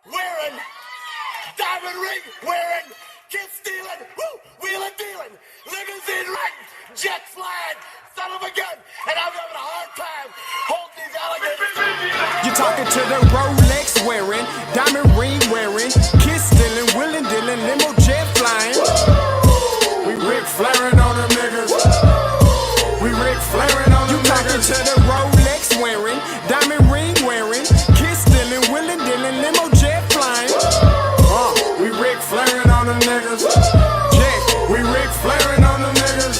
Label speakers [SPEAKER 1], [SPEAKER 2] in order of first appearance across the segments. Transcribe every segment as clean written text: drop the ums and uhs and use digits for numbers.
[SPEAKER 1] wearing, diamond ring wearing, kiss stealing, wheeling dealing, limousine riding, jet flying, son of a gun, and I'm having a hard time holding these alligators.
[SPEAKER 2] You're talking to the Rolex wearing, diamond ring wearing, kiss stealing, wheeling dealing, limo jet flying. We Ric Flairing on them niggas. We Ric Flairing on them niggas. You talking to the Rolex wearing, diamond ring wearing, kiss stealing, wheeling dealing, limo jet flying. We Ric Flairing on them niggas. Yeah, we Ric Flairing on them niggas.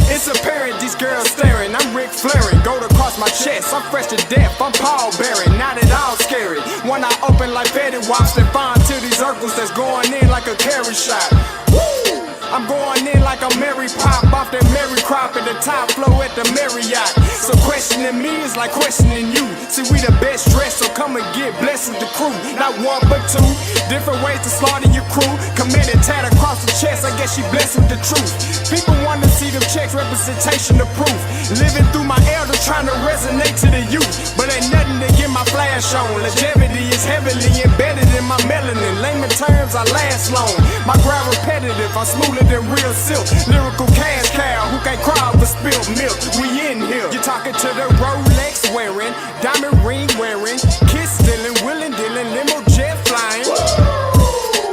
[SPEAKER 2] It's apparent these girls staring. I'm Ric Flairing, gold across my chest. I'm fresh to death, I'm Paul Bearing, not at all scary. When I open like Betty Wops and find to these circles that's going in like a carry shot. Woo! I'm going in like a Mary Pop off that Mary Crop at the top flow at the Marriott. So questioning me is like questioning you. See, we the best dressed, so come and get blessed with the crew. Not one but two, different ways to slaughter your crew. Committed tat across the chest, I guess she blessed with the truth. People want to see them checks, representation of proof. Living through my elders, trying to resonate to the youth. But ain't nothing to get my flash on. Longevity is heavily embedded in my melanin. Layman terms, I last long. My grind repetitive, I'm smoother than real silk. Lyrical cash cow who can't cry over spilled milk. We in here. You're talking to the Rolex wearing, diamond ring wearing, kiss stealing, wheeling dealing, limo jet flying.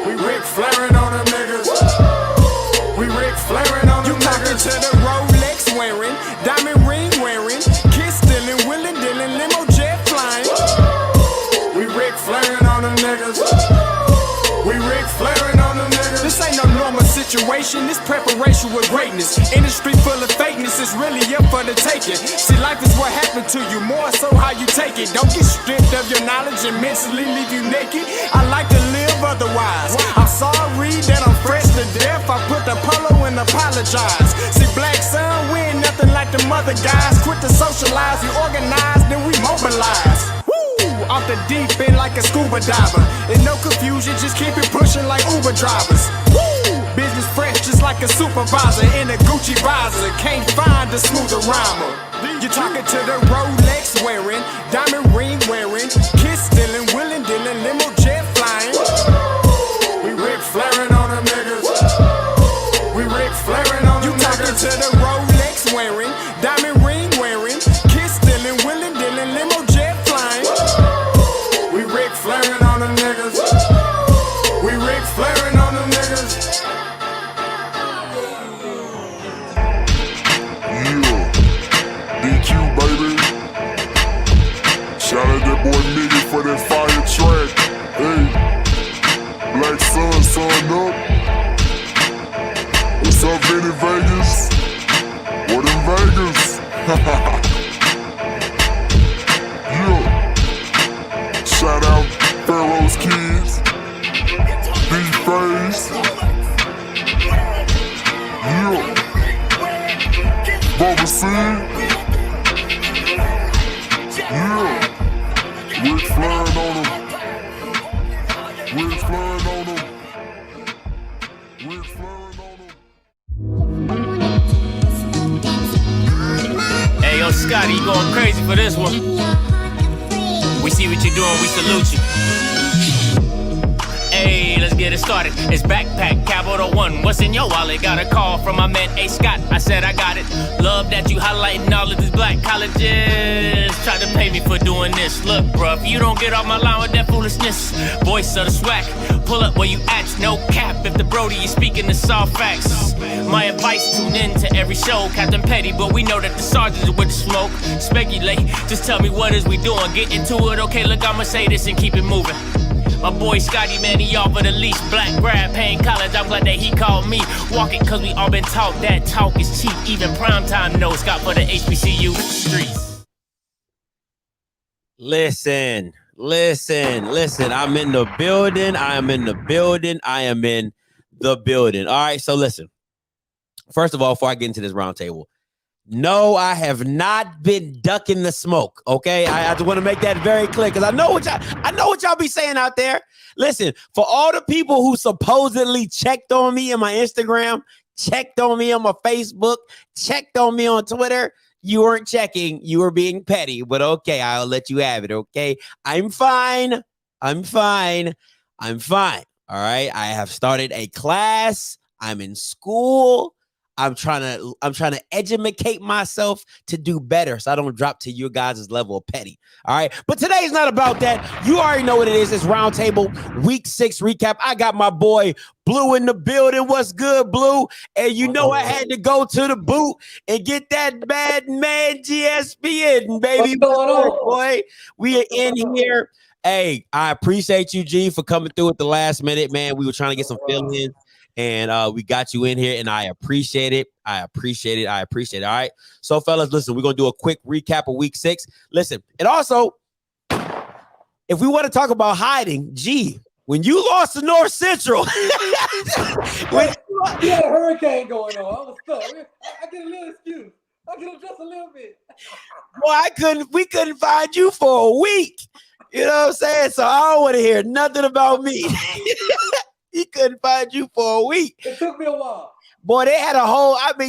[SPEAKER 2] We Ric Flairing on them niggas. We Ric Flairing on them niggas. You talking to the Rolex wearing, diamond ring wearing, kiss stealing, wheeling dealing, limo jet flying. We Ric Flairing on them niggas. We Ric Flairing on them niggas. This ain't no normal situation, this preparation with greatness. Industry full of fakeness, it's really up for the taking. See, life is what happened to you, more so how you take it. Don't get stripped of your knowledge and mentally leave you naked. I like to live otherwise. I'm sorry that I'm fresh to death. I put the polo and apologize. See, black son, we ain't nothing like the mother guys. Quit to socialize, we organize, then we mobilize. Off the deep end like a scuba diver. And no confusion, just keep it pushing like Uber drivers. Woo! Business fresh just like a supervisor in a Gucci visor. Can't find a smoother rhymer. You're talking to the Rolex wearing, diamond ring wearing, kiss stealing, wheeling dealing, limo jet flying. We Ric Flairing on them niggas. We Ric Flairing on them niggas. You talking to the Rolex wearing, diamond ring wearing, kiss stealing, wheeling dealing, limo jet flying. We Ric Flairing on them niggas. We Ric Flairing on them niggas.
[SPEAKER 3] Yeah, DQ baby. Shout out that boy Nigga for that fire track. Hey, Black Sun, sun up. What's up, Vinny Vegas? What in Vegas? Yeah. Shout out Pharaoh's Kids, B-Face, yeah, Bubba C, yeah, Ric Flairing on them, Ric Flairing on them, Ric Flairing on them.
[SPEAKER 4] Hey, yo, Scotty, you going crazy for this one. We see what you're doing, we salute you. Hey, let's get it started. It's Backpack Capital One. What's in your wallet? Got a call from my man A. Scott. I said I got it. Love that you highlighting all of these black colleges. Try to pay me for doing this. Look, bruh, if you don't get off my line with that foolishness, voice of the swag, pull up where you at, no cap. If the Brody is speaking the soft facts, my advice, tune in to every show. Captain Petty, but we know that the sergeants are with the smoke. Speculate, just tell me what is we doing. Get into it, okay, look, I'ma say this and keep it moving. My boy Scotty, man, he offered the least. Black grad paying college, I'm glad that he called me. Walking cause we all been taught that talk is cheap. Even primetime knows Scott for the HBCU streets.
[SPEAKER 5] Listen. I'm in the building. I am in the building. All right, so listen. First of all, before I get into this roundtable, no, I have not been ducking the smoke. Okay, I just want to make that very clear because I know what y'all be saying out there. Listen, for all the people who supposedly checked on me on my Instagram, checked on me on my Facebook, checked on me on Twitter, you weren't checking. You were being petty, but okay, I'll let you have it. Okay, I'm fine. I'm fine. I'm fine. All right. I have started a class. I'm in school. I'm trying to educate myself to do better so I don't drop to your guys' level of petty. All right. But today's not about that. You already know what it is. It's Roundtable Week 6 recap. I got my boy Blue in the building. What's good, Blue? And you know I had to go to the boot and get that bad man GSP in, baby. What's going on, boy? We are in here. Hey, I appreciate you, G, for coming through at the last minute, man. We were trying to get some fill-in. And we got you in here, and I appreciate it. I appreciate it. All right. So, fellas, listen, we're going to do a quick recap of Week 6. Listen, and also, if we want to talk about hiding, when you lost to North Central,
[SPEAKER 6] we had a hurricane going on. I was stuck. I get a little excuse. I get him just a little bit.
[SPEAKER 5] Boy, we couldn't find you for a week. You know what I'm saying? So I don't want to hear nothing about me. He couldn't find you for a week.
[SPEAKER 6] It took me a while.
[SPEAKER 5] Boy, they had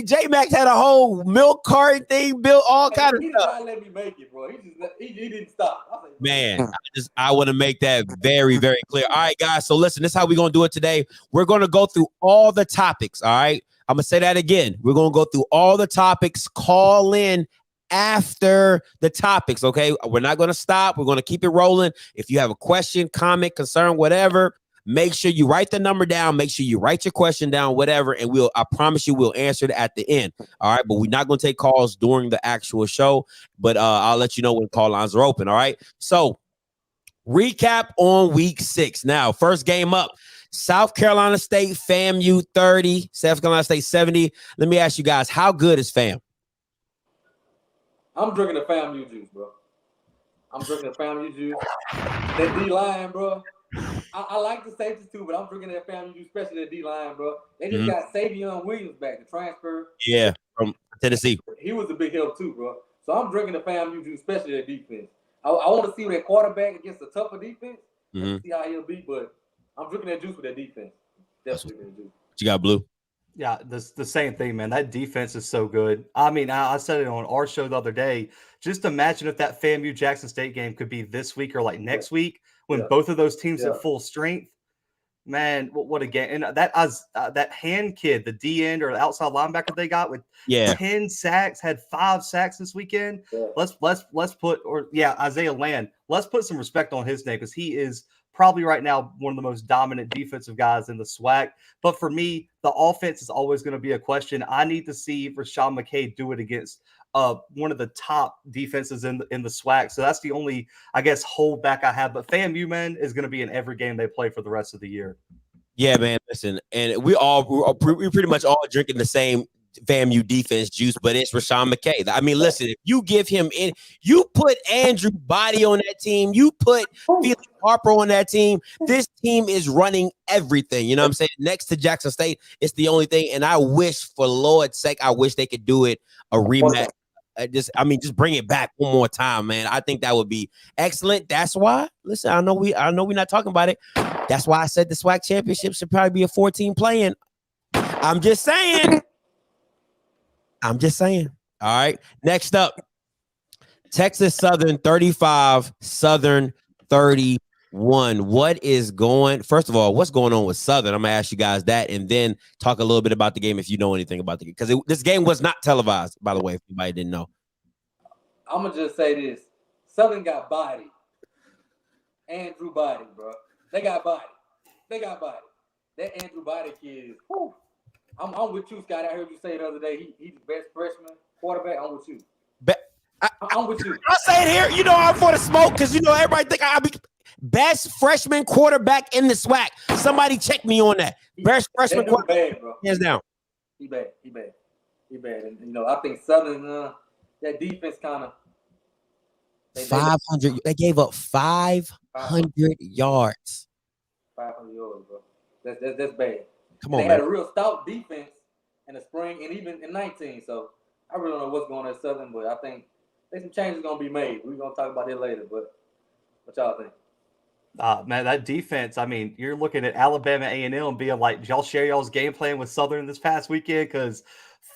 [SPEAKER 5] J-Max had a whole milk carton thing built, all kind of stuff. He did
[SPEAKER 6] not let me make it, bro. He didn't stop.
[SPEAKER 5] Man, I want to make that very, very clear. All right, guys. So listen, this is how we're going to do it today. We're going to go through all the topics, all right? I'm going to say that again. We're going to go through all the topics. Call in after the topics, okay? We're not going to stop. We're going to keep it rolling. If you have a question, comment, concern, whatever, make sure you write the number down. Make sure you write your question down, whatever, and I promise you we'll answer it at the end. All right, but we're not going to take calls during the actual show, but I'll let you know when call lines are open. All right, so recap on Week 6. Now, first game up, South Carolina State, FAMU 30, South Carolina State 70. Let me ask you guys, how good is FAM?
[SPEAKER 6] I'm drinking the FAMU juice, bro. I'm drinking the FAMU juice. That D-line, bro. I like the safeties too, but I'm drinking that FAMU, especially the D-line, bro. They just got Savion Williams back, the transfer.
[SPEAKER 5] Yeah, from Tennessee.
[SPEAKER 6] He was a big help too, bro. So I'm drinking the FAMU juice, especially that defense. I want to see that quarterback against a tougher defense. See how he'll be, but I'm drinking that juice with that defense. Definitely that juice.
[SPEAKER 5] What you got, Blue?
[SPEAKER 7] Yeah, the same thing, man. That defense is so good. I mean, I said it on our show the other day. Just imagine if that FAMU Jackson State game could be this week or like next week when both of those teams at full strength. Man, what a game! And that hand kid, the D end or the outside linebacker they got with 10 sacks, had 5 sacks this weekend. Yeah. Let's put Isaiah Land. Let's put some respect on his name because he is probably right now one of the most dominant defensive guys in the SWAC. But for me, the offense is always going to be a question. I need to see Rashawn McKay do it against one of the top defenses in the SWAC. So that's the only, I guess, holdback I have. But FAMU, man, is going to be in every game they play for the rest of the year.
[SPEAKER 5] Yeah, man. Listen, and we pretty much all drinking the same FAMU defense juice, but it's Rashawn McKay. I mean, listen, if you give him you put Andrew Body on that team, you put Felix Harper on that team, this team is running everything. You know what I'm saying? Next to Jackson State, it's the only thing. And I wish, for Lord's sake, I wish they could do it a rematch. Just bring it back one more time, man. I think that would be excellent. That's why, listen, I know we're not talking about it. That's why I said the SWAC championship should probably be a 14 playing. I'm just saying. All right. Next up, Texas Southern 35, Southern 31. First of all, what's going on with Southern? I'm going to ask you guys that and then talk a little bit about the game if you know anything about the game. Because this game was not televised, by the way, if anybody didn't know.
[SPEAKER 6] I'm going to just say this. Southern got body. Andrew Body, bro. They got body. That Andrew Body kid is, whew. I'm with you, Scott. I heard you say the other day he's the best freshman quarterback. I'm with you. I'm with you.
[SPEAKER 5] I'll say it here. You know I'm for the smoke because you know everybody think I'll be best freshman quarterback in the SWAC. Somebody check me on that. Best freshman quarterback.
[SPEAKER 6] Bad, bro.
[SPEAKER 5] Hands down.
[SPEAKER 6] He bad. And you know I think Southern that defense kind of
[SPEAKER 5] 500. They gave up 500 yards.
[SPEAKER 6] 500 yards, bro. That's bad.
[SPEAKER 5] Come on,
[SPEAKER 6] they had a real stout defense in the spring and even in 19. So I really don't know what's going on at Southern, but I think there's some changes going to be made. We're going to talk about it later, but what y'all think?
[SPEAKER 7] Man, that defense, I mean, you're looking at Alabama A&M and being like, y'all share y'all's game plan with Southern this past weekend because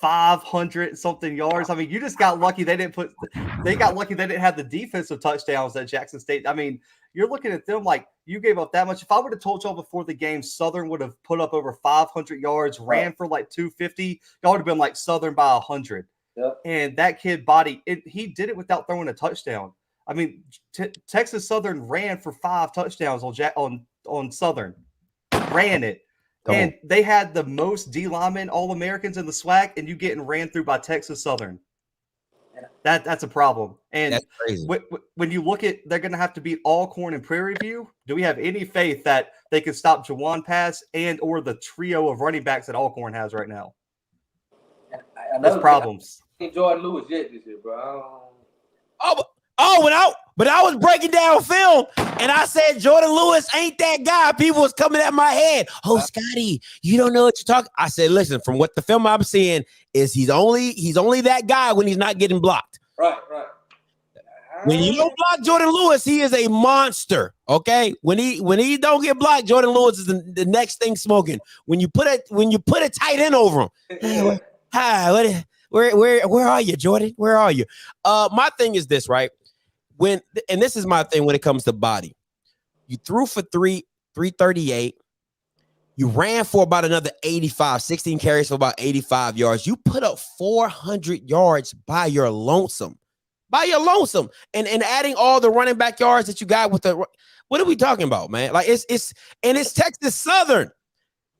[SPEAKER 7] 500 something yards. I mean, you just got lucky they didn't have the defensive touchdowns at Jackson State. I mean, you're looking at them like you gave up that much. If I would have told y'all before the game Southern would have put up over 500 yards, ran for like 250, y'all would have been like Southern by 100.
[SPEAKER 6] Yep.
[SPEAKER 7] And that kid body, he did it without throwing a touchdown. I mean, Texas Southern ran for 5 touchdowns on Southern. Ran it. And they had the most D linemen All-Americans in the SWAC, and you getting ran through by Texas Southern. That's a problem. And
[SPEAKER 5] That's crazy.
[SPEAKER 7] When you look at, they're going to have to beat Alcorn and Prairie View. Do we have any faith that they can stop Jawan Pass and or the trio of running backs that Alcorn has right now? There's problems.
[SPEAKER 6] I think Jordan Lewis yet this year, bro.
[SPEAKER 5] But I was breaking down film and I said Jordan Lewis ain't that guy. People was coming at my head. Oh, Scotty, you don't know what you're talking. I said, listen, from what the film I'm seeing is he's only that guy when he's not getting blocked.
[SPEAKER 6] Right.
[SPEAKER 5] When you don't block Jordan Lewis, he is a monster. Okay. When he don't get blocked, Jordan Lewis is the next thing smoking. When you put a tight end over him. Hey, hi, where are you, Jordan? Where are you? My thing is this, right? And this is my thing when it comes to body. You threw for 338. You ran for about another 85, 16 carries for about 85 yards. You put up 400 yards by your lonesome. And adding all the running back yards that you got with the, what are we talking about, man? Like it's Texas Southern.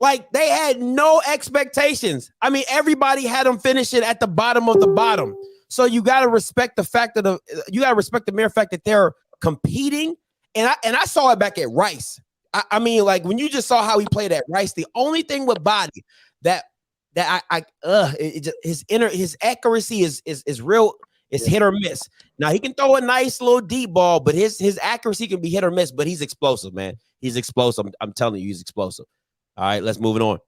[SPEAKER 5] Like they had no expectations. I mean, everybody had them finishing at the bottom of the bottom. So you got to respect the fact that you got to respect the mere fact that they're competing. And I saw it back at Rice. I mean, like when you just saw how he played at Rice, the only thing with body his accuracy is real. It's hit or miss. Now he can throw a nice little deep ball, but his accuracy can be hit or miss. But he's explosive, man. He's explosive. I'm telling you, he's explosive. All right, let's move it on.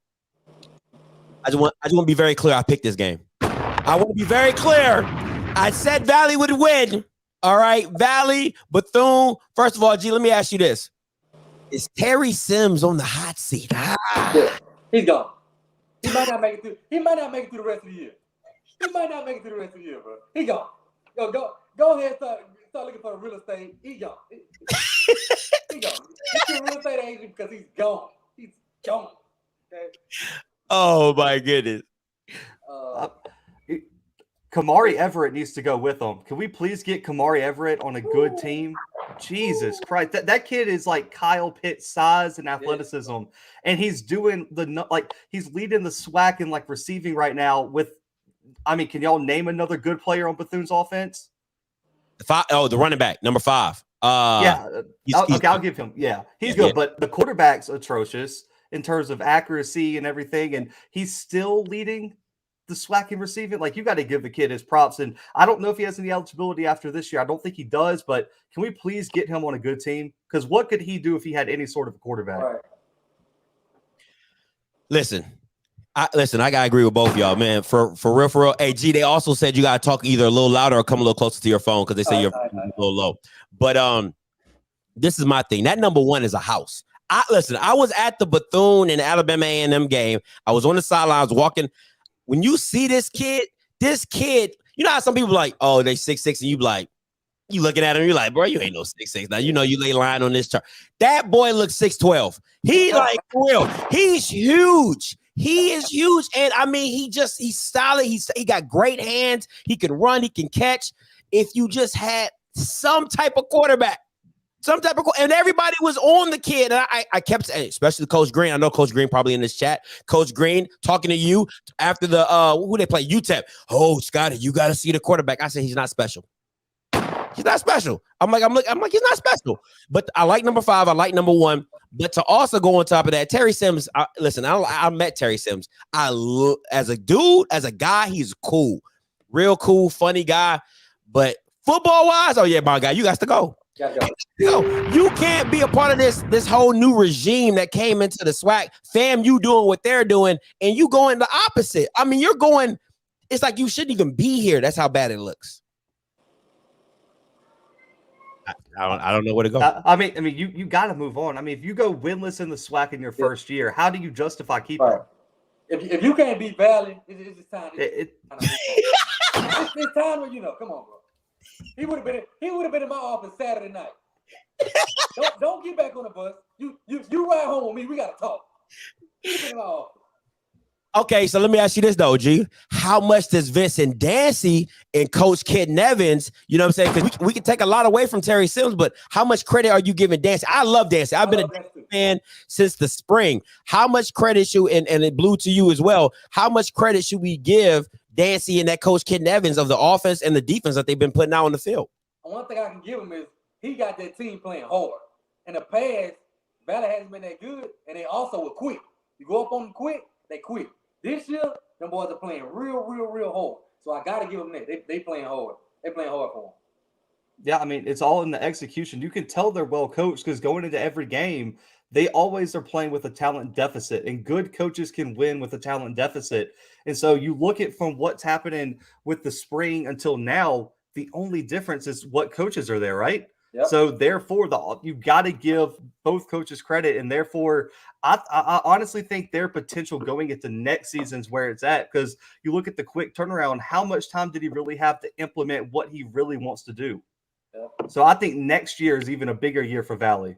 [SPEAKER 5] I just want to be very clear. I picked this game. I want to be very clear. I said Valley would win. All right, Valley, Bethune. First of all, G, let me ask you this: is Terry Sims on the hot seat?
[SPEAKER 6] Yeah, he's gone. He might not make it through. He might not make it through the rest of the year. Bro. He gone. Go ahead, start looking for real estate. He gone. He gone. He's a real estate agent because he's gone. He's gone. Okay.
[SPEAKER 5] Oh my goodness.
[SPEAKER 7] Kamari Everett needs to go with them. Can we please get Kamari Everett on a good team? Jesus Christ. That kid is like Kyle Pitt's size and athleticism. Yeah. And he's doing he's leading the SWAC in like receiving right now with, I mean, can y'all name another good player on Bethune's offense?
[SPEAKER 5] The running back, number 5.
[SPEAKER 7] I'll give him. Yeah, he's good. Yeah. But the quarterback's atrocious in terms of accuracy and everything. And he's still leading the SWAC in receiving. Like, you got to give the kid his props. And I don't know if he has any eligibility after this year. I don't think he does, but can we please get him on a good team? Because what could he do if he had any sort of a quarterback?
[SPEAKER 6] Right.
[SPEAKER 5] Listen, I gotta agree with both of y'all, man. For real. Hey, G, they also said you gotta talk either a little louder or come a little closer to your phone because they say you're a little low. But this is my thing. That number 1 is a house. I was at the Bethune and Alabama A&M game. I was on the sidelines walking. When you see this kid, you know how some people like, oh, they 6'6", and you looking at him, you're like, bro, you ain't no 6'6". Now you know you lay line on this chart. That boy looks 6'12". He like for real. He's huge. He is huge. And I mean, he's solid. He got great hands. He can run, he can catch. If you just had some type of quarterback, and everybody was on the kid. And I kept, especially Coach Green. I know Coach Green probably in this chat. Coach Green talking to you after the who they play, UTEP. Oh, Scotty, you got to see the quarterback. I said he's not special. He's not special. I'm like he's not special. But I like number 5. I like number 1. But to also go on top of that, Terry Sims. I met Terry Sims. As a dude, as a guy, he's cool, real cool, funny guy. But football wise, oh yeah, my guy, you got to go. You can't be a part of this whole new regime that came into the SWAC. FAMU doing what they're doing, and you going the opposite. I mean, you're going. It's like you shouldn't even be here. That's how bad it looks. I don't know where to go.
[SPEAKER 7] I mean, you got to move on. I mean, if you go winless in the SWAC in your first year, how do you justify keeping?
[SPEAKER 6] Right. If you can't beat Valley, it's just time. It's time when come on, bro. He would have been in my office Saturday night. Don't get back on the bus. You ride home with me. We gotta talk. Keep it off.
[SPEAKER 5] Okay, so let me ask you this though, G. How much does Vincent Dancy and Coach Kid Nevins, you know what I'm saying? Because we can take a lot away from Terry Sims, but how much credit are you giving Dancy? I love Dancy. I've been a fan since the spring. How much credit should, and it blew to you as well, how much credit should we give Dancy and that Coach Kid Nevins of the offense and the defense that they've been putting out on the field?
[SPEAKER 6] One thing I can give him is he got that team playing hard. In the past, Valley hasn't been that good, and they also were quick. You go up on them quick, they quit. This year, them boys are playing real hard. So I got to give them that. They playing hard. They playing hard for them.
[SPEAKER 7] Yeah, I mean, it's all in the execution. You can tell they're well coached because going into every game, they always are playing with a talent deficit, and good coaches can win with a talent deficit. And so you look at from what's happening with the spring until now, the only difference is what coaches are there, right? Yep. So therefore, you've got to give both coaches credit, and therefore, I honestly think their potential going into next season's where it's at, because you look at the quick turnaround. How much time did he really have to implement what he really wants to do? Yep. So I think next year is even a bigger year for Valley.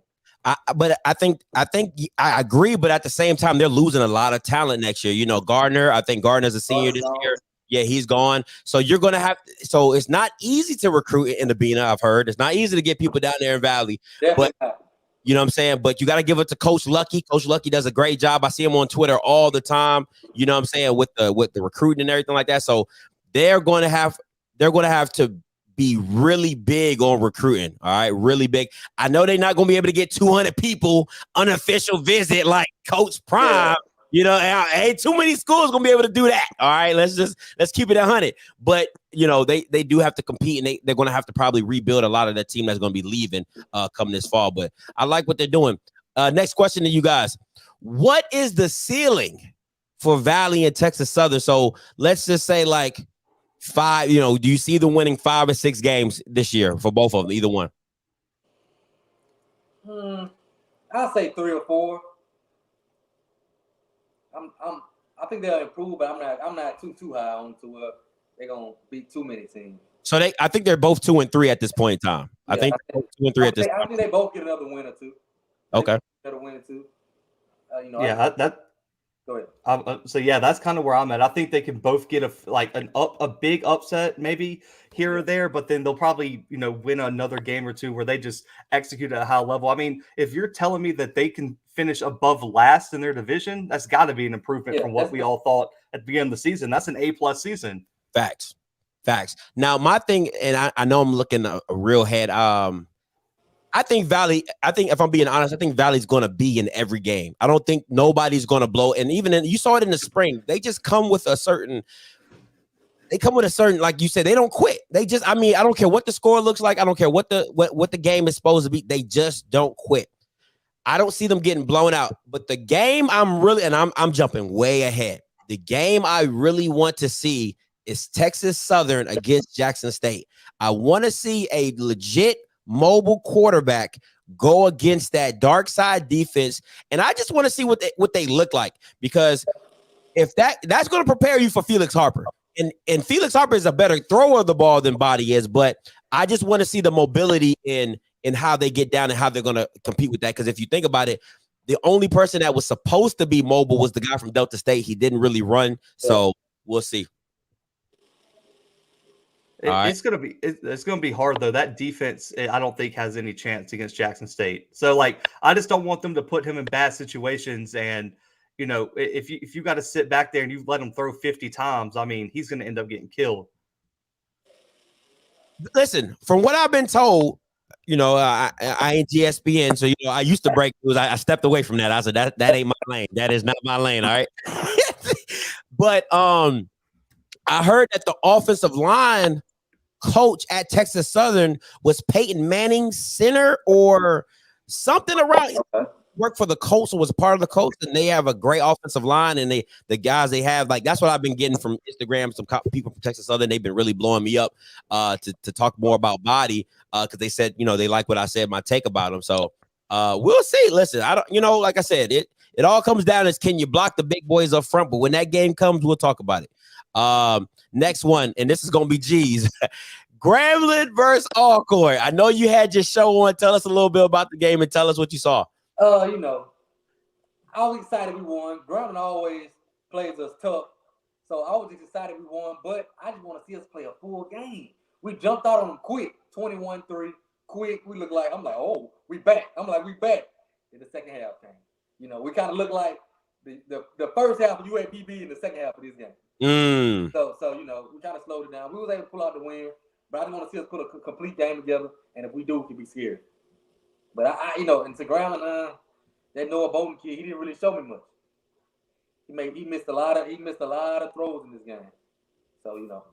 [SPEAKER 5] But I think I agree, but at the same time, they're losing a lot of talent next year. You know, Gardner. I think Gardner's a senior this year. Yeah, he's gone. So you're going to have – so it's not easy to recruit in the Bina, I've heard. It's not easy to get people down there in Valley. But you know what I'm saying? But you got to give it to Coach Lucky. Coach Lucky does a great job. I see him on Twitter all the time, you know what I'm saying, with the recruiting and everything like that. So they're going to have to be really big on recruiting, all right? Really big. I know they're not going to be able to get 200 people unofficial visit like Coach Prime. You know, ain't too many schools gonna be able to do that. All right, let's keep it 100. But you know, they do have to compete, and they're gonna have to probably rebuild a lot of that team that's gonna be leaving coming this fall. But I like what they're doing. Next question to you guys: what is the ceiling for Valley and Texas Southern? So let's just say like 5. You know, do you see them winning 5 or 6 games this year for both of them? Either one.
[SPEAKER 6] I'll say 3 or 4. I think they'll improve, but I'm not too high on to they're gonna beat too many teams. So
[SPEAKER 5] I think they're both 2 and 3 at this point in time. Yeah, I think 2 and 3 at this time.
[SPEAKER 6] I think they both get another win or two.
[SPEAKER 5] Okay.
[SPEAKER 6] Another win or two. You know.
[SPEAKER 7] Yeah, Go ahead. So yeah, that's kind of where I'm at. I think they can both get a big upset maybe here or there, but then they'll probably, you know, win another game or two where they just execute at a high level. I mean, if you're telling me that they can finish above last in their division, that's got to be an improvement from what we all thought at the beginning of the season. That's an A+ season.
[SPEAKER 5] Facts. Now my thing, and I know I'm looking a real head. I think if I'm being honest, I think Valley's going to be in every game. I don't think nobody's going to blow. And even you saw it in the spring, they just come with a certain, like you said, they don't quit. I don't care what the score looks like. I don't care what the game is supposed to be. They just don't quit. I don't see them getting blown out. But the game I'm jumping way ahead. The game I really want to see is Texas Southern against Jackson State. I want to see a legit mobile quarterback go against that dark side defense, and I just want to see what they look like, because if that's going to prepare you for Felix Harper, and Felix Harper is a better thrower of the ball than Body is, but I just want to see the mobility in how they get down and how they're going to compete with that. Because if you think about it, the only person that was supposed to be mobile was the guy from Delta State. He didn't really run, so we'll see.
[SPEAKER 7] It's gonna be hard though. That defense, I don't think, has any chance against Jackson State. So I just don't want them to put him in bad situations. And you know, if you got to sit back there and you let him throw 50 times, I mean, he's gonna end up getting killed.
[SPEAKER 5] Listen, from what I've been told, you know, I ain't GSPN, so you know, I used to break news. I stepped away from that. I said that ain't my lane. That is not my lane. All right, but I heard that the offensive line coach at Texas Southern was Peyton Manning's center or something around. Worked for the Colts or was a part of the Colts, and they have a great offensive line. And the guys they have, that's what I've been getting from Instagram. Some people from Texas Southern, they've been really blowing me up to talk more about Body because they said, you know, they like what I said, my take about him. So we'll see. Listen, I don't, you know, like I said, it all comes down to can you block the big boys up front? But when that game comes, we'll talk about it. Next one, and this is gonna be G's. Grambling versus Alcorn. I know you had your show on. Tell us a little bit about the game and tell us what you saw.
[SPEAKER 6] You know, I was excited we won. Grambling always plays us tough. So I was just excited we won, but I just want to see us play a full game. We jumped out on them quick, 21-3, quick. We look like, I'm like, oh, we back. I'm like, we back. In the second half came. You know, we kind of look like the first half of UAPB and the second half of this game. So you know, we kind of slowed it down. We was able to pull out the win, but I just want to see us put a complete game together, and if we do, we can be scared. But I you know, and to Grambling, that Noah Bolden kid, he didn't really show me much. He missed a lot of throws in this game. So, you know,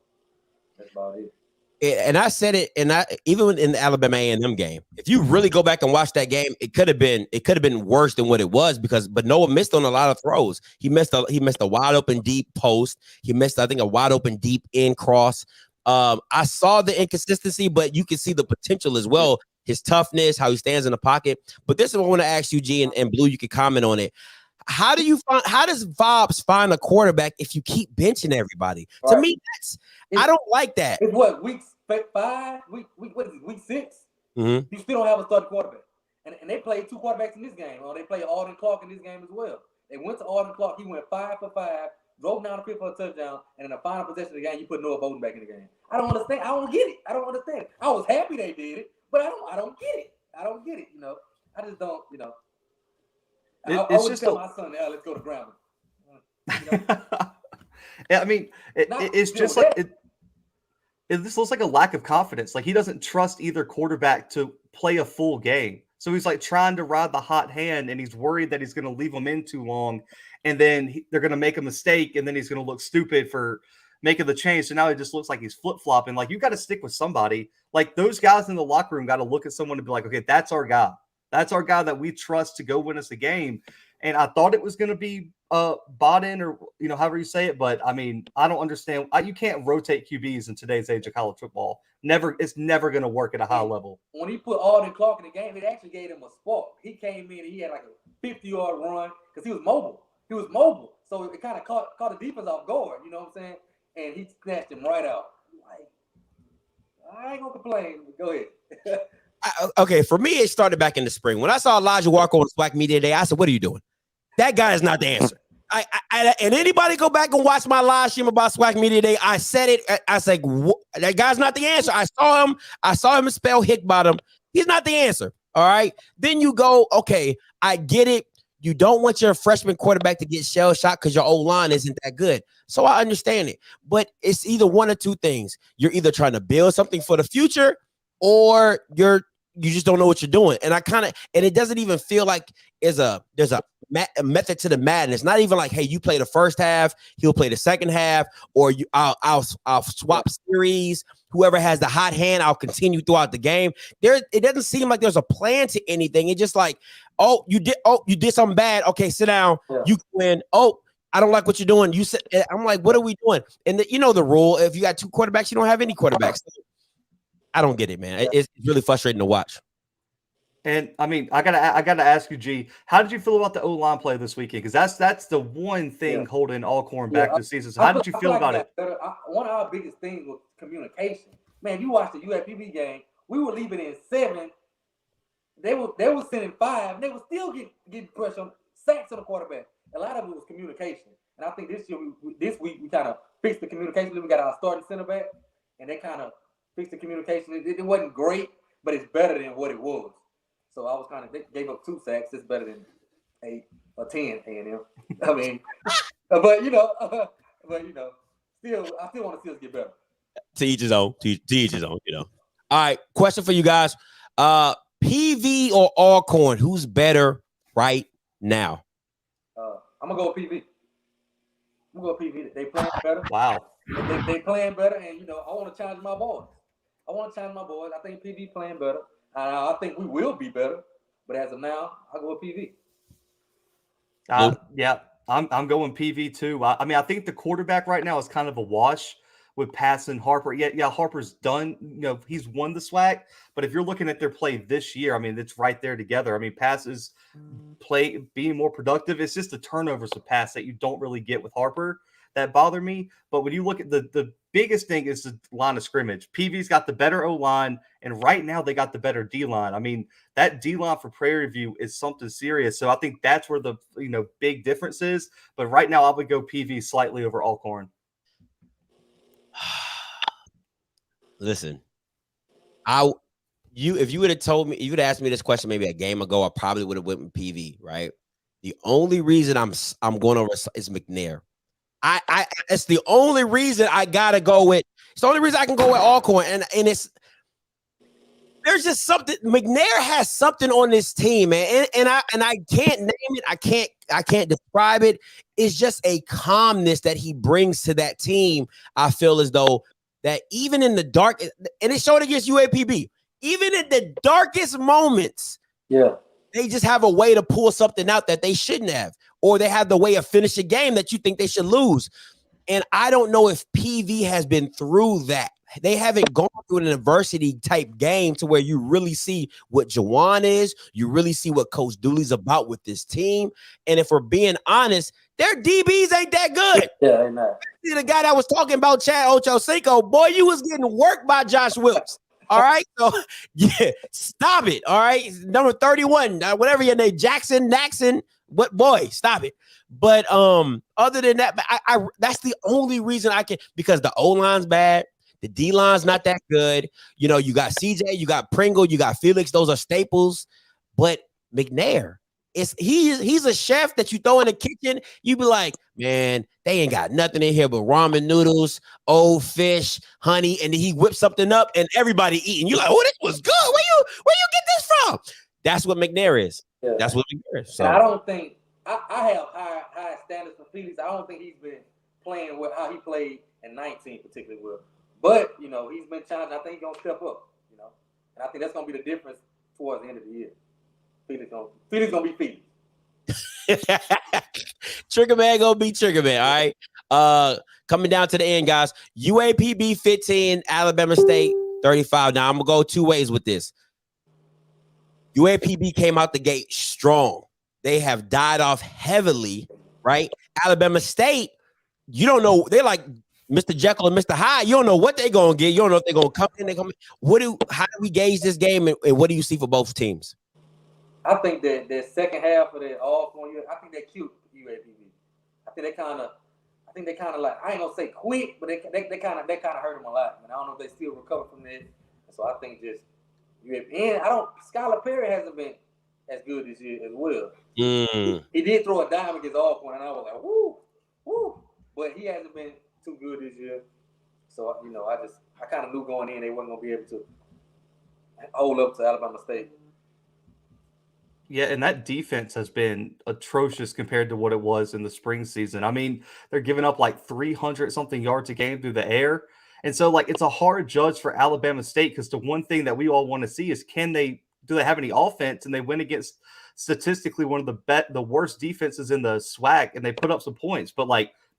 [SPEAKER 6] that's about it.
[SPEAKER 5] And I said it, and even in the Alabama A&M game, if you really go back and watch that game, it could have been worse than what it was but Noah missed on a lot of throws. He missed a wide open deep post. He missed, I think, a wide open deep in cross. I saw the inconsistency, but you can see the potential as well. His toughness, how he stands in the pocket. But this is what I want to ask you, G, and Blue, you can comment on it. How does Vobs find a quarterback if you keep benching everybody? Right. To me, I don't like that.
[SPEAKER 6] It's what, week 5? What is it, week 6?
[SPEAKER 5] Mm-hmm.
[SPEAKER 6] You still don't have a starting quarterback. And they played 2 quarterbacks in this game. Or they played Alden Clark in this game as well. They went to Alden Clark. He went 5 for 5, drove down the field for a touchdown, and in the final possession of the game, you put Noah Bolden back in the game. I don't understand. I don't get it. I don't understand. I was happy they did it, but I don't get it. I don't get it, you know. I just don't, you know. I would tell my son, let's go to Grambling. You know?
[SPEAKER 7] Yeah, I mean, it's just like this looks like a lack of confidence. Like he doesn't trust either quarterback to play a full game. So he's like trying to ride the hot hand, and he's worried that he's going to leave them in too long, and then they're going to make a mistake, and then he's going to look stupid for making the change. So now he just looks like he's flip-flopping. Like you got to stick with somebody. Like those guys in the locker room got to look at someone and be like, okay, that's our guy. That's our guy that we trust to go win us a game. And I thought it was going to be bought in, or, you know, however you say it. But I mean, I don't understand. You can't rotate QBs in today's age of college football. It's never going to work at a high level.
[SPEAKER 6] When he put Alden Clark in the game, it actually gave him a spark. He came in and he had like a 50-yard run because he was mobile. So it kind of caught the defense off guard. You know what I'm saying? And he snatched him right out. Like, I ain't going to complain. Go ahead.
[SPEAKER 5] Okay, for me, it started back in the spring. When I saw Elijah Walker on SWAC Media Day, I said, what are you doing? That guy is not the answer. And anybody go back and watch my live stream about SWAC Media Day, I said it. I said, that guy's not the answer. I saw him spell Hickbottom. He's not the answer. All right. Then you go, okay, I get it. You don't want your freshman quarterback to get shell shot because your O-line isn't that good. So I understand it. But it's either one or two things. You're either trying to build something for the future, or you just don't know what you're doing. And it doesn't even feel like there's a method to the madness. Not even like, hey, you play the first half, he'll play the second half, or I'll swap series. Whoever has the hot hand, I'll continue throughout the game. It doesn't seem like there's a plan to anything. It's just like, you did something bad. Okay, sit down. Yeah. You win. Oh, I don't like what you're doing. You said, I'm like, what are we doing? And you know the rule: if you got 2 quarterbacks, you don't have any quarterbacks. I don't get it, man. It's really frustrating to watch.
[SPEAKER 7] And I mean, I gotta ask you, G, how did you feel about the O-line play this weekend? Because that's the one thing holding Alcorn back this season. So how did you feel about it?
[SPEAKER 6] One of our biggest things was communication. Man, you watched the UAPB game. We were leaving in 7. They were sending 5. And they were still getting pressure on sacks on the quarterback. A lot of it was communication. And I think this week we kind of fixed the communication. We got our starting center back, and they kind of fixed the communication. It wasn't great, but it's better than what it was. So I was they gave up 2 sacks. It's better than 8 or 10 A&M. I mean, but you know, I still want to see us get better.
[SPEAKER 5] To each his own. To each his own. You know. All right. Question for you guys: PV or Alcorn? Who's better right now?
[SPEAKER 6] I'm gonna go with PV. I'm gonna go with PV. They playing better.
[SPEAKER 7] Wow.
[SPEAKER 6] They playing better, and you know, I want to challenge my boys. I think PV playing better. I think we will be better, but as of now, I'll go with PV.
[SPEAKER 7] Yeah, I'm going PV too. I mean, I think the quarterback right now is kind of a wash with Pass and Harper. Yeah, Harper's done. You know, he's won the SWAC, but if you're looking at their play this year, I mean, it's right there together. I mean, Pass is being more productive. It's just the turnovers of Pass that you don't really get with Harper that bother me. But when you look at the biggest thing is the line of scrimmage. PV's got the better O-line, and right now they got the better D-line. I mean, that D-line for Prairie View is something serious. So I think that's where the big difference is. But right now I would go PV slightly over Alcorn.
[SPEAKER 5] Listen, if you would have told me, if you would have asked me this question maybe a game ago, I probably would have went with PV, right? The only reason I'm going over is McNair. It's the only reason I gotta go with. It's the only reason I can go with Alcorn, and there's just something. McNair has something on this team, man, and I can't name it. I can't describe it. It's just a calmness that he brings to that team. I feel as though that even in the dark, and it showed against UAPB, even in the darkest moments, they just have a way to pull something out that they shouldn't have, or they have the way of finishing a game that you think they should lose. And I don't know if PV has been through that. They haven't gone through an adversity type game to where you really see what Jawan is. You really see what Coach Dooley's about with this team. And if we're being honest, their DBs ain't that good.
[SPEAKER 6] Yeah, ain't that.
[SPEAKER 5] See the guy that was talking about Chad Ochocinco, boy, you was getting worked by Josh Wilkes. All right, so yeah, stop it. All right, number 31, whatever your name, Naxon. What boy? Stop it. But other than that, I that's the only reason I can, because the O line's bad, the D line's not that good. You got CJ, you got Pringle, you got Felix. Those are staples. But McNair, he's a chef that you throw in the kitchen. You be like, man, they ain't got nothing in here but ramen noodles, old fish, honey, and he whips something up and everybody eating. You're like, oh, this was good. Where you get this from? That's what McNair is.
[SPEAKER 6] Yeah.
[SPEAKER 5] That's what McNair is. So.
[SPEAKER 6] I don't think I have high standards for Felix. I don't think he's been playing with how he played in 19 particularly well. But he's been challenged. I think he's gonna step up. And I think that's gonna be the difference towards the end of the year. Felix gonna be Felix.
[SPEAKER 5] Trigger man gonna be Trigger man. All right. Coming down to the end, guys. UAPB 15, Alabama State 35. Now I'm gonna go two ways with this. UAPB came out the gate strong. They have died off heavily, right? Alabama State, you don't know. They're like Mr. Jekyll and Mr. Hyde. You don't know what they're gonna get. You don't know if they're gonna come in. How do we gauge this game, and what do you see for both teams?
[SPEAKER 6] I think that the second half of the Alcorn, I think they're cute UAPB. I think they kind of like, I ain't gonna say quick, but they kind of hurt them a lot. And I don't know if they still recover from that. So I think just UAPB. And Skylar Perry hasn't been as good this year as well. He did throw a dime against Alcorn, and I was like, woo. But he hasn't been too good this year. So I kind of knew going in they wasn't gonna be able to hold up to Alabama State.
[SPEAKER 7] Yeah, and that defense has been atrocious compared to what it was in the spring season. I mean, they're giving up like 300-something yards a game through the air. And so, it's a hard judge for Alabama State, because the one thing that we all want to see is do they have any offense? And they went against statistically one of the worst defenses in the SWAC, and they put up some points. But,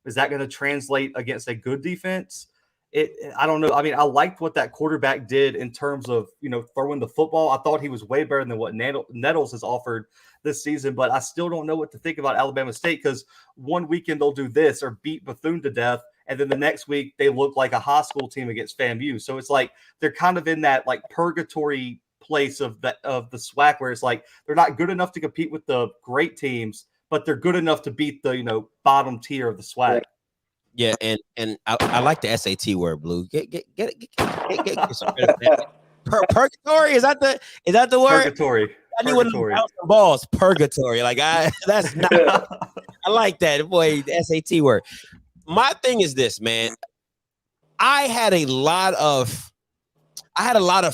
[SPEAKER 7] is that going to translate against a good defense? I don't know. I mean, I liked what that quarterback did in terms of, throwing the football. I thought he was way better than what Nettles has offered this season, but I still don't know what to think about Alabama State, because one weekend they'll do this or beat Bethune to death, and then the next week they look like a high school team against FAMU. So it's like they're kind of in that purgatory place of the SWAC, where it's like they're not good enough to compete with the great teams, but they're good enough to beat the bottom tier of the SWAC.
[SPEAKER 5] Yeah, and I like the SAT word, Blue. Get purgatory. Is that the word?
[SPEAKER 7] Purgatory.
[SPEAKER 5] I need one of them bouncing balls. Purgatory. That's not. I like that, boy. The SAT word. My thing is this, man. I had a lot of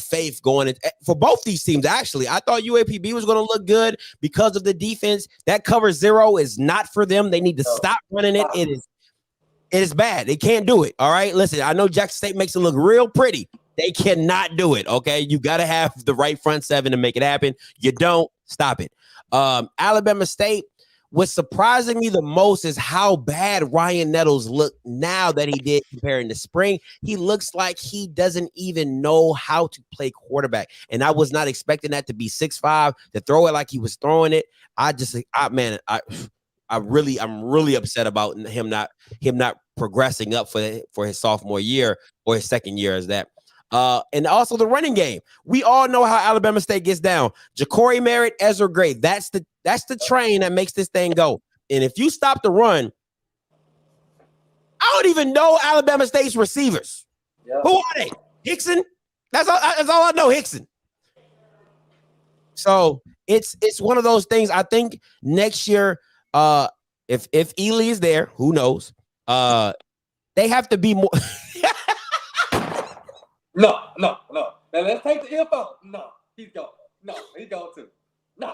[SPEAKER 5] faith going in for both these teams. Actually, I thought UAPB was going to look good because of the defense. That cover 0 is not for them. They need to stop running it. It is bad. They can't do it. All right. Listen, I know Jackson State makes it look real pretty. They cannot do it. Okay. You got to have the right front seven to make it happen. You don't, stop it. Alabama State, what's surprising me the most is how bad Ryan Nettles looked now that he did comparing to spring. He looks like he doesn't even know how to play quarterback. And I was not expecting that to be 6'5", to throw it like he was throwing it. I I'm really upset about him not progressing up for his sophomore year or his second year as that. And also the running game. We all know how Alabama State gets down. Ja'Cory Merritt, Ezra Gray. That's the train that makes this thing go. And if you stop the run, I don't even know Alabama State's receivers. Yeah. Who are they? Hickson? That's all I know, Hickson. So it's one of those things. I think next year, if Ely is there, who knows? They have to be more.
[SPEAKER 6] No. Now let's take the info. No, he's gone. No, he's gone too. No.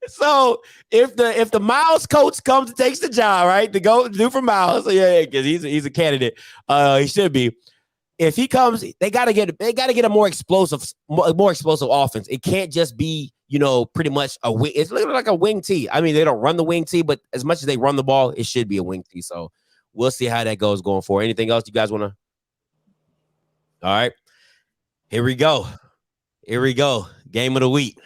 [SPEAKER 5] So if the Miles coach comes and takes the job, right, to go do for Miles, yeah, because he's a candidate. He should be. If he comes, they gotta get a more explosive offense. It can't just be, pretty much a wing. It's literally like a wing tee. I mean, they don't run the wing tee, but as much as they run the ball, it should be a wing tee. So we'll see how that goes going forward. Anything else you guys want to? All right, here we go. Game of the week.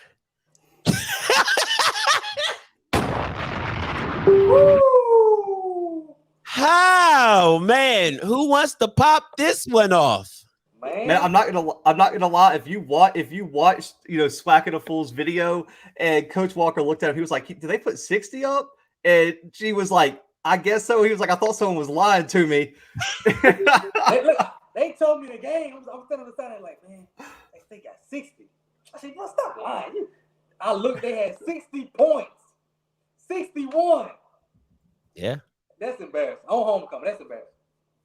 [SPEAKER 5] How, man? Who wants to pop this one off?
[SPEAKER 7] Man, I'm not gonna lie. If you watched, Swack and a Fool's video, and Coach Walker looked at him, he was like, "Did they put 60 up?" And she was like, "I guess so." He was like, "I thought someone was lying to me."
[SPEAKER 6] They told me the game. I'm sitting on the side like, man, they got 60. I said, "Well, stop lying." I looked, they had 60 points. 61.
[SPEAKER 5] Yeah.
[SPEAKER 6] That's embarrassing. On homecoming, that's embarrassing.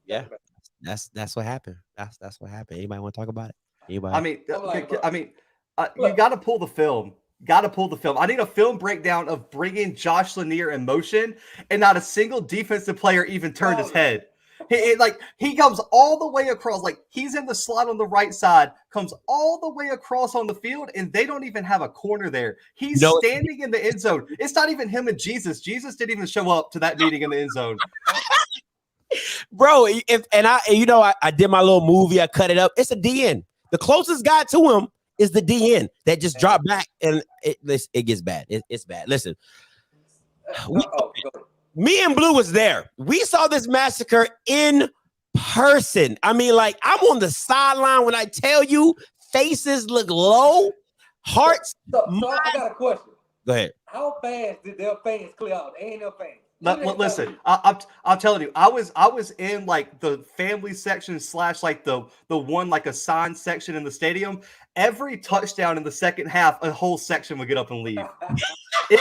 [SPEAKER 5] Yeah. That's what happened. That's what happened. Anybody want to talk about it? Anybody?
[SPEAKER 7] You got to pull the film. I need a film breakdown of bringing Josh Lanier in motion, and not a single defensive player even turned his head. He comes all the way across, like he's in the slot on the right side, comes all the way across on the field, and they don't even have a corner there. He's standing in the end zone. It's not even him and Jesus. Jesus didn't even show up to that meeting in the end zone.
[SPEAKER 5] Bro, I did my little movie. I cut it up. It's a DN. The closest guy to him is the DN that just dropped back, and it gets bad. It's bad. Listen, me and Blue was there. We saw this massacre in person. I mean, like, I'm on the sideline when I tell you faces look low, hearts.
[SPEAKER 6] So I got a question.
[SPEAKER 5] Go ahead.
[SPEAKER 6] How fast did their fans clear out? They ain't no fans.
[SPEAKER 7] Listen, I'm telling you, I was in like the family section / like the one like assigned section in the stadium. Every touchdown in the second half, a whole section would get up and leave. It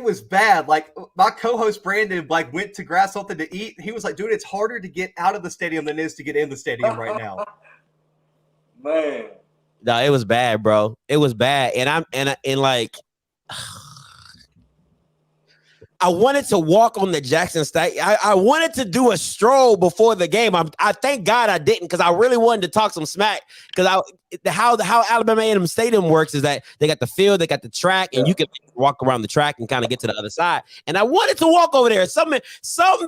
[SPEAKER 7] was bad. Like my co-host Brandon went to grab something to eat. He was like, "Dude, it's harder to get out of the stadium than it is to get in the stadium right now."
[SPEAKER 6] Man,
[SPEAKER 5] no, it was bad, bro. It was bad, I wanted to walk on the Jackson State. I wanted to do a stroll before the game. I thank God I didn't, because I really wanted to talk some smack. Because how Alabama A&M Stadium works is that they got the field, they got the track, and you can walk around the track and kind of get to the other side. And I wanted to walk over there. Something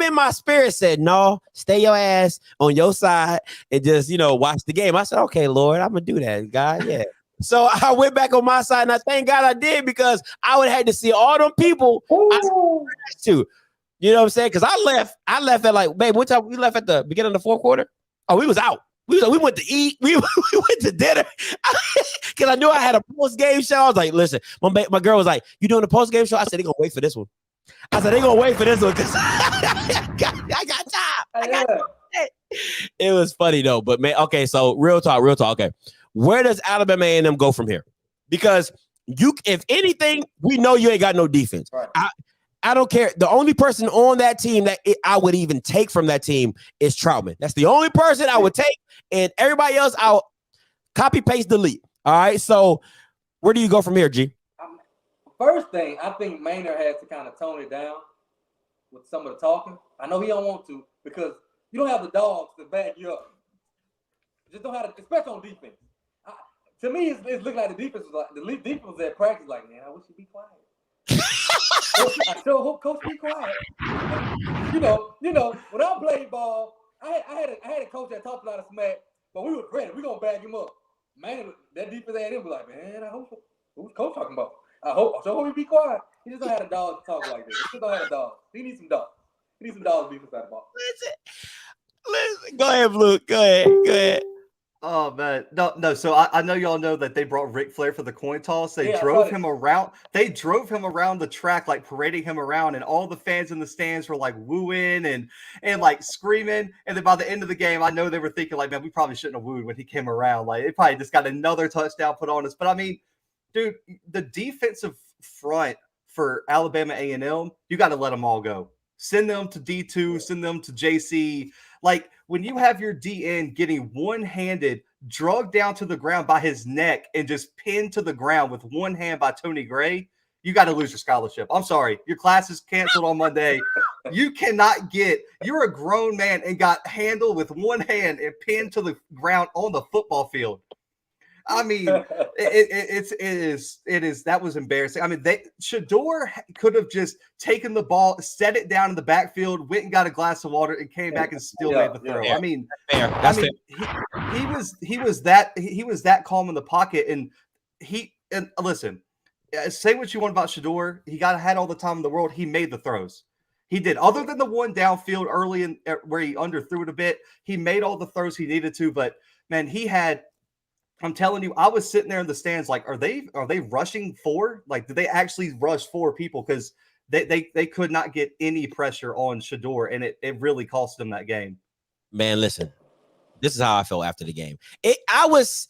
[SPEAKER 5] in my spirit said, "No, stay your ass on your side and just watch the game." I said, "Okay, Lord, I'm gonna do that, God." Yeah. So I went back on my side, and I thank God I did, because I would have had to see all them people I to. You know what I'm saying? Because I left at like, babe, what time we left at the beginning of the fourth quarter? Oh, we was out. We went to eat. We went to dinner because I knew I had a post-game show. I was like, listen, my girl was like, "You doing a post-game show?" I said, "They're going to wait for this one." Because I got time. It was funny, though. But, man, okay, so real talk. Okay. Where does Alabama A&M go from here? Because if anything, we know you ain't got no defense. Right. I don't care. The only person on that team that I would even take from that team is Troutman. That's the only person I would take, and everybody else I'll copy, paste, delete. All right. So where do you go from here, G?
[SPEAKER 6] First thing, I think Maynard has to kind of tone it down with some of the talking. I know he don't want to, because you don't have the dogs to back you up. You just don't have to, especially on defense. To me, it's looking like the defense was at practice like, "Man, I wish he'd be quiet." I sure hope Coach be quiet. When I played ball, I had a coach that talked a lot of smack, but we were ready. We gonna back him up. Man, that defense A&M was like, "Man, I hope who's coach talking about?" I hope he be quiet. He just don't have a dog to talk like this. He just don't have a dog. He needs some dogs. He needs some dogs to be beside the ball.
[SPEAKER 5] Listen. Go ahead, Blue. Go ahead.
[SPEAKER 7] Oh man, no. So I know y'all know that they brought Ric Flair for the coin toss. They drove him around. They drove him around the track, like parading him around, and all the fans in the stands were like wooing and like screaming. And then by the end of the game, I know they were thinking like, man, we probably shouldn't have wooed when he came around. Like, it probably just got another touchdown put on us. But I mean, dude, the defensive front for Alabama A&M, you got to let them all go. Send them to D2. Send them to JC. Like, when you have your DN getting one-handed, drugged down to the ground by his neck and just pinned to the ground with one hand by Tony Gray, you got to lose your scholarship. I'm sorry. Your class is canceled on Monday. You cannot you're a grown man and got handled with one hand and pinned to the ground on the football field. I mean, it is that was embarrassing. I mean, Shador could have just taken the ball, set it down in the backfield, went and got a glass of water, and came back and still made the throw. I mean, he was that calm in the pocket, and listen, say what you want about Shador, he had all the time in the world. He made the throws. He did, other than the one downfield early where he underthrew it a bit. He made all the throws he needed to, but man, he had. I'm telling you, I was sitting there in the stands like, are they rushing 4? Like, did they actually rush 4 people? Because they could not get any pressure on Shador, and it really cost them that game.
[SPEAKER 5] Man, listen, this is how I felt after the game. I was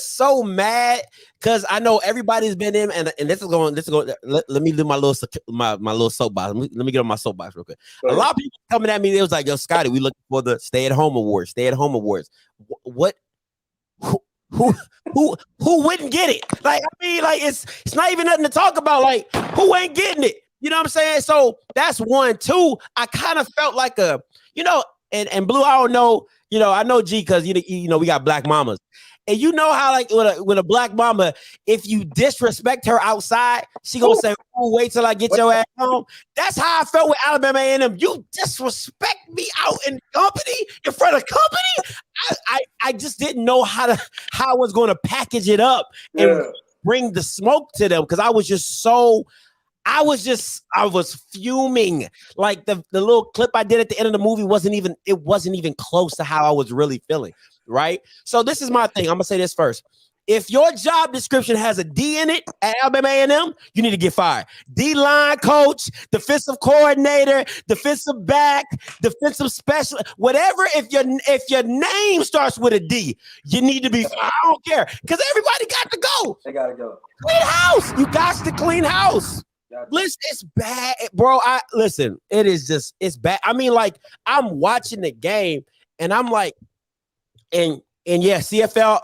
[SPEAKER 5] so mad because I know everybody's been in, and this is going. Let me do my little soapbox. Let me get on my soapbox real quick. A lot of people coming at me. They was like, "Yo, Scotty, we looking for the stay-at-home awards. Stay-at-home awards. What? Who wouldn't get it? Like, I mean, like it's not even nothing to talk about. Like, who ain't getting it? You know what I'm saying? So that's 1. 2, I kind of felt like and Blue, I don't know, I know G because we got black mamas. And you know how, like, with a black mama, if you disrespect her outside, she gonna say, "Oh, wait till I get your ass home." That's how I felt with Alabama A&M. You disrespect me out in company, in front of company. I just didn't know how I was going to package it up and bring the smoke to them because I was fuming. Like the little clip I did at the end of the movie wasn't even close to how I was really feeling. Right. So this is my thing. I'm gonna say this first. If your job description has a D in it at Alabama A&M, you need to get fired. D-line coach, defensive coordinator, defensive back, defensive special, whatever. If your name starts with a D, you need to be fired. I don't care because everybody got to go.
[SPEAKER 6] They gotta go.
[SPEAKER 5] Clean house. You got to clean house. Listen, it's bad, bro. It's bad. I mean, like, I'm watching the game and I'm like, and yeah, CFL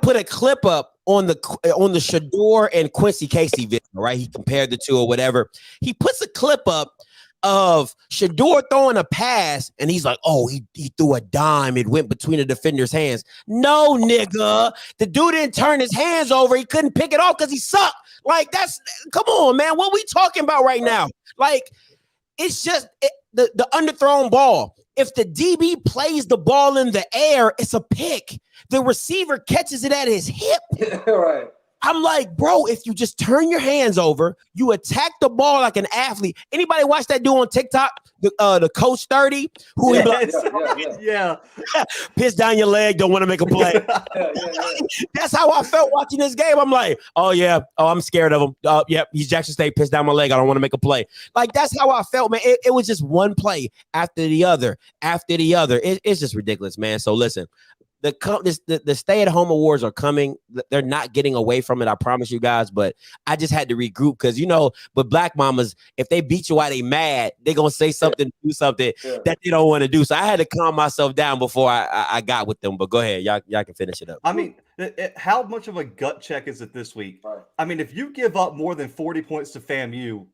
[SPEAKER 5] put a clip up on the Shador and Quincy Casey video, right? He compared the two or whatever. He puts a clip up of Shador throwing a pass, and he's like, "Oh, he threw a dime. It went between the defender's hands." No, nigga. The dude didn't turn his hands over. He couldn't pick it off because he sucked. Like, come on, man. What we talking about right now? Like, it's just the underthrown ball. If the DB plays the ball in the air, it's a pick. The receiver catches it at his hip.
[SPEAKER 6] Right.
[SPEAKER 5] I'm like, bro, if you just turn your hands over, you attack the ball like an athlete. Anybody watch that dude on TikTok? The Coach 30? Piss down your leg, don't want to make a play. That's how I felt watching this game. I'm like, oh, yeah. Oh, I'm scared of him. Yep, he's Jackson State, piss down my leg. I don't want to make a play. Like, that's how I felt, man. It was just one play after the other. It's just ridiculous, man. So listen. The stay-at-home awards are coming. They're not getting away from it, I promise you guys. But I just had to regroup because, with black mamas, if they beat you while they mad, they're going to say something, do something that they don't want to do. So I had to calm myself down before I got with them. But go ahead. Y'all can finish it up.
[SPEAKER 7] I mean, how much of a gut check is it this week? Right. I mean, if you give up more than 40 points to FAMU,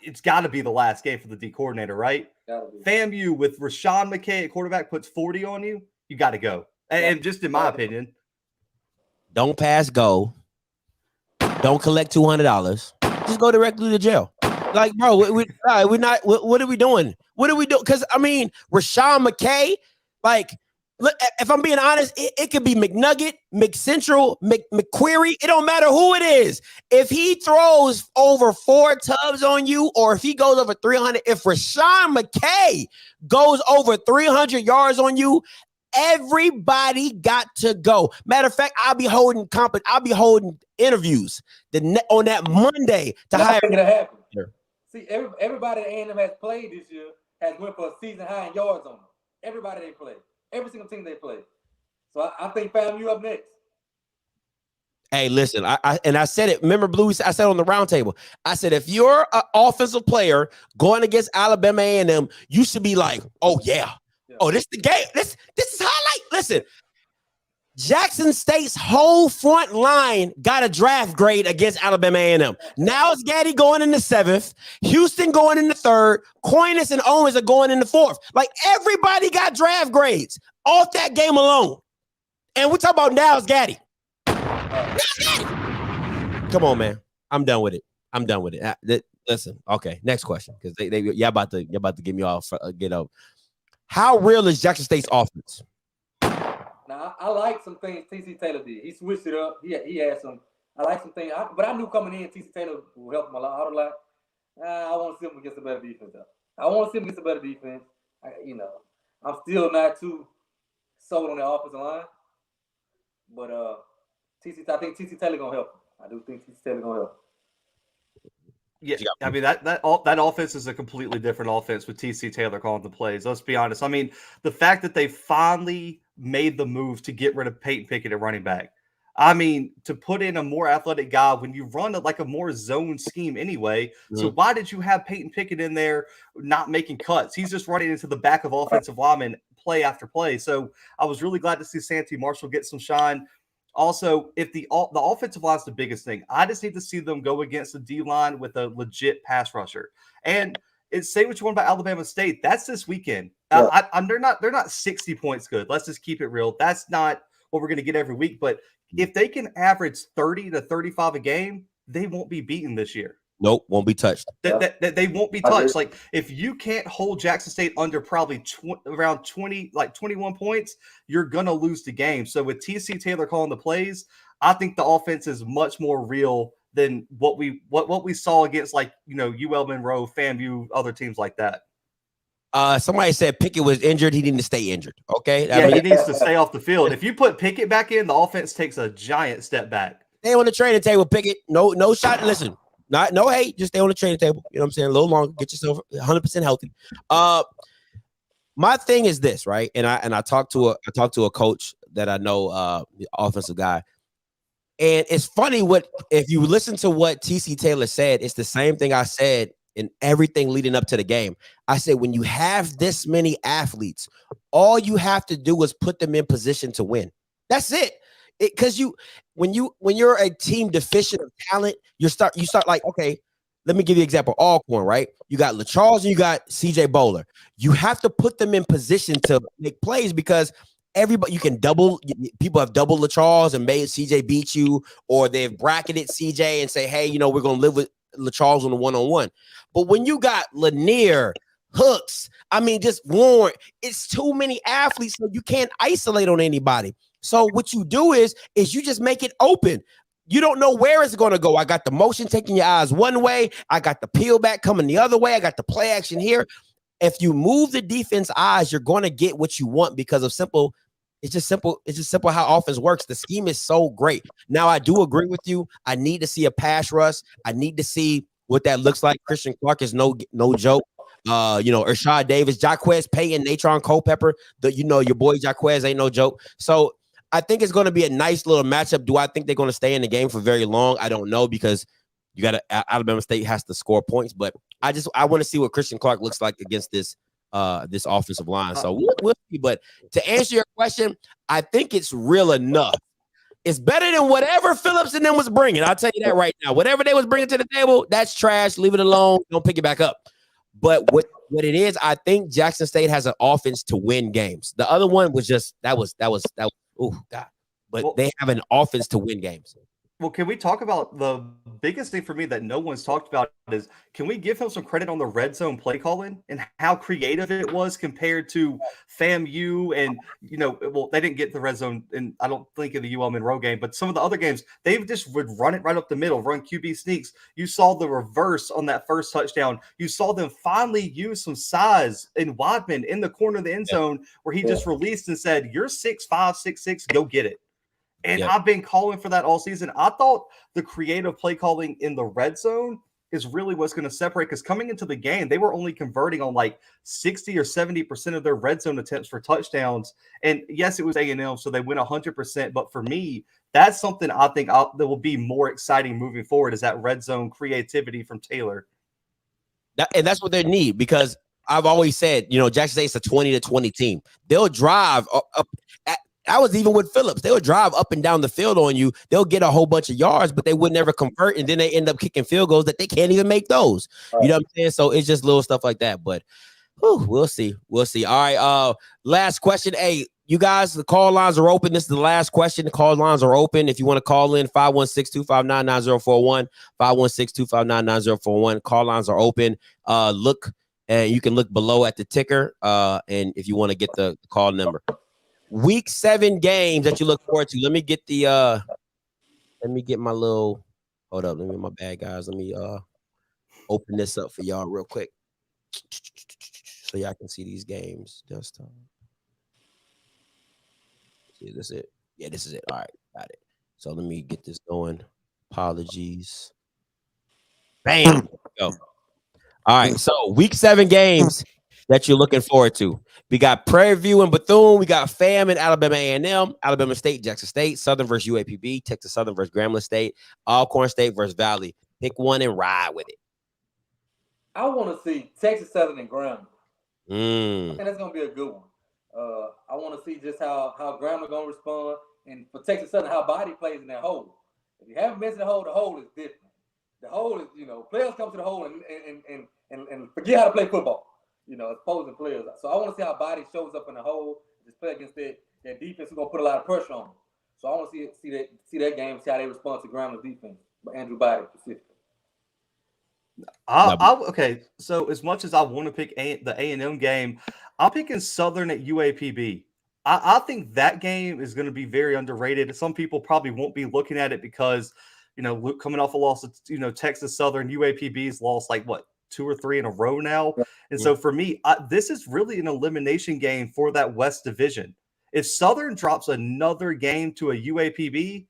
[SPEAKER 7] it's got to be the last game for the D coordinator, right? FAMU with Rashawn McKay at quarterback puts 40 on you, you got to go. And just in my opinion,
[SPEAKER 5] don't pass go. Don't collect $200. Just go directly to jail. Like, bro, we're not. What are we doing? What are we doing? Because I mean, Rashawn McKay, like, Look, if I'm being honest, it could be McNugget, McCentral, McQuarrie. It don't matter who it is. If he throws over 4 tubs on you, or if he goes over 300, if Rashawn McKay goes over 300 yards on you, everybody got to go. Matter of fact, I'll be holding interviews on that Monday to hire.
[SPEAKER 6] Gonna happen. Sure. See, everybody that A&M has played this year has went for a season high in yards on them. Everybody they played. Every single team they play. So I think FAMU up next.
[SPEAKER 5] Hey, listen, I said it. Remember, Blue? I said on the roundtable. I said if you're an offensive player going against Alabama A&M, you should be like, oh yeah, oh this is the game. This is highlight. Listen, Jackson State's whole front line got a draft grade against Alabama A&M. Now it's Gaddy going in the 7th, Houston going in the 3rd, Coinus and Owens are going in the 4th. Like everybody got draft grades off that game alone. And we talk about now it's Gaddy. Come on, man. I'm done with it. Listen, okay. Next question, because y'all about to get me off. Get up. How real is Jackson State's offense?
[SPEAKER 6] Now, I like some things TC Taylor did. He switched it up. He had some. I like some things. But I knew coming in, TC Taylor will help him a lot. I want to see him against a better defense. I'm still not too sold on the offensive line. But I think TC Taylor gonna help him. I do think TC Taylor gonna help him.
[SPEAKER 7] Yeah, I mean that offense is a completely different offense with TC Taylor calling the plays. Let's be honest. I mean, the fact that they finally made the move to get rid of Peyton Pickett at running back. I mean, to put in a more athletic guy when you run a more zone scheme anyway. Mm-hmm. So why did you have Peyton Pickett in there not making cuts? He's just running into the back of offensive linemen play after play. So I was really glad to see Santee Marshall get some shine. Also, if the offensive line is the biggest thing, I just need to see them go against the D-line with a legit pass rusher. And say what you want about Alabama State, that's this weekend. Yeah. They're not 60 points good. Let's just keep it real. That's not what we're going to get every week. But if they can average 30 to 35 a game, they won't be beaten this year.
[SPEAKER 5] Nope, won't be touched.
[SPEAKER 7] They won't be touched. Like if you can't hold Jackson State under probably around 21 points, you're gonna lose the game. So with TC Taylor calling the plays, I think the offense is much more real than what we saw against UL Monroe, FAMU, other teams like that.
[SPEAKER 5] Somebody said Pickett was injured. He needed to stay injured. Okay,
[SPEAKER 7] he needs to stay off the field. If you put Pickett back in, the offense takes a giant step back.
[SPEAKER 5] Stay on the training table, Pickett. No shot. Listen. No hate, just stay on the training table. You know what I'm saying? A little longer, get yourself 100% healthy. My thing is this, right? And I talked to a coach that I know, the offensive guy. And it's funny if you listen to what TC Taylor said, it's the same thing I said in everything leading up to the game. I said, when you have this many athletes, all you have to do is put them in position to win. That's it. Because when you're a team deficient of talent, you start like, okay, let me give you an example. Alcorn, right? You got LaCharles and you got CJ Bowler. You have to put them in position to make plays because people have doubled LaCharles and made CJ beat you, or they've bracketed CJ and say, hey, we're going to live with LaCharles on the one-on-one. But when you got Lanier, Hooks, just Warren, it's too many athletes, so you can't isolate on anybody. So what you do is you just make it open. You don't know where it's going to go. I got the motion taking your eyes one way. I got the peel back coming the other way. I got the play action here. If you move the defense eyes, you're going to get what you want because of simple. It's just simple how offense works. The scheme is so great. Now, I do agree with you. I need to see a pass rush. I need to see what that looks like. Christian Clark is no joke. Ershad Davis, Jaquez Payton, Natron Culpepper, your boy Jaquez ain't no joke. So I think it's going to be a nice little matchup. Do I think they're going to stay in the game for very long? I don't know because Alabama State has to score points, but I want to see what Christian Clark looks like against this offensive line. So we'll see. But to answer your question, I think it's real enough. It's better than whatever Phillips and them was bringing. I'll tell you that right now. Whatever they was bringing to the table, that's trash. Leave it alone. Don't pick it back up. But what it is, I think Jackson State has an offense to win games. The other one was just that was. Oh God! But they have an offense to win games.
[SPEAKER 7] Well, can we talk about the biggest thing for me that no one's talked about is can we give him some credit on the red zone play calling and how creative it was compared to FAMU and, well, they didn't get the red zone, and I don't think in the UL Monroe game, but some of the other games, they just would run it right up the middle, run QB sneaks. You saw the reverse on that first touchdown. You saw them finally use some size in Wadman in the corner of the end zone where he just released and said, you're 6'5", 6'6", go get it. And I've been calling for that all season. I thought the creative play calling in the red zone is really what's going to separate, because coming into the game, they were only converting on like 60 or 70% of their red zone attempts for touchdowns. And yes, it was A&M, so they went 100%. But for me, that's something I think that will be more exciting moving forward, is that red zone creativity from Taylor.
[SPEAKER 5] And that's what they need, because I've always said, Jackson State's a 20-20 team. They'll drive up. I was even with Phillips. They'll drive up and down the field on you. They'll get a whole bunch of yards, but they would never convert. And then they end up kicking field goals that they can't even make those. Right. You know what I'm saying? So it's just little stuff like that. But we'll see. We'll see. All right. Last question. Hey, you guys, the call lines are open. This is the last question. The call lines are open. If you want to call in, 516-259-9041, 516-259-9041. Call lines are open. Look, and you can look below at the ticker. And if you want to get the call number. Week 7 games that you look forward to. Let me get my little, hold up. Let me get my bad guys. Let me open this up for y'all real quick so y'all can see these games. Just see, this is it. Yeah, this is it. All right, got it. So let me get this going. Apologies. Bam. Go. All right, so week 7 games that you're looking forward to. We got Prairie View and Bethune. We got FAM and Alabama A&M, Alabama State, Jackson State, Southern versus UAPB, Texas Southern versus Grambling State, Alcorn State versus Valley. Pick one and ride with it.
[SPEAKER 6] I want to see Texas Southern and Grambling.
[SPEAKER 5] I
[SPEAKER 6] think that's going to be a good one. I want to see just how Grambling going to respond. And for Texas Southern, how Body plays in that hole. If you haven't been to the hole is different. The hole is, players come to the hole and forget how to play football. Opposing players. So I want to see how Body shows up in the hole. Just play against their defense. We're going to put a lot of pressure on them. So I want to see that game, see how they respond to Grambling defense. But Andrew Body specifically.
[SPEAKER 7] Okay, so as much as I want to pick the A&M game, I'm picking Southern at UAPB. I think that game is going to be very underrated. Some people probably won't be looking at it because, coming off a loss of, Texas Southern, UAPB's lost 2 or 3 in a row now. And so for me, this is really an elimination game for that West Division. If Southern drops another game to a UAPB,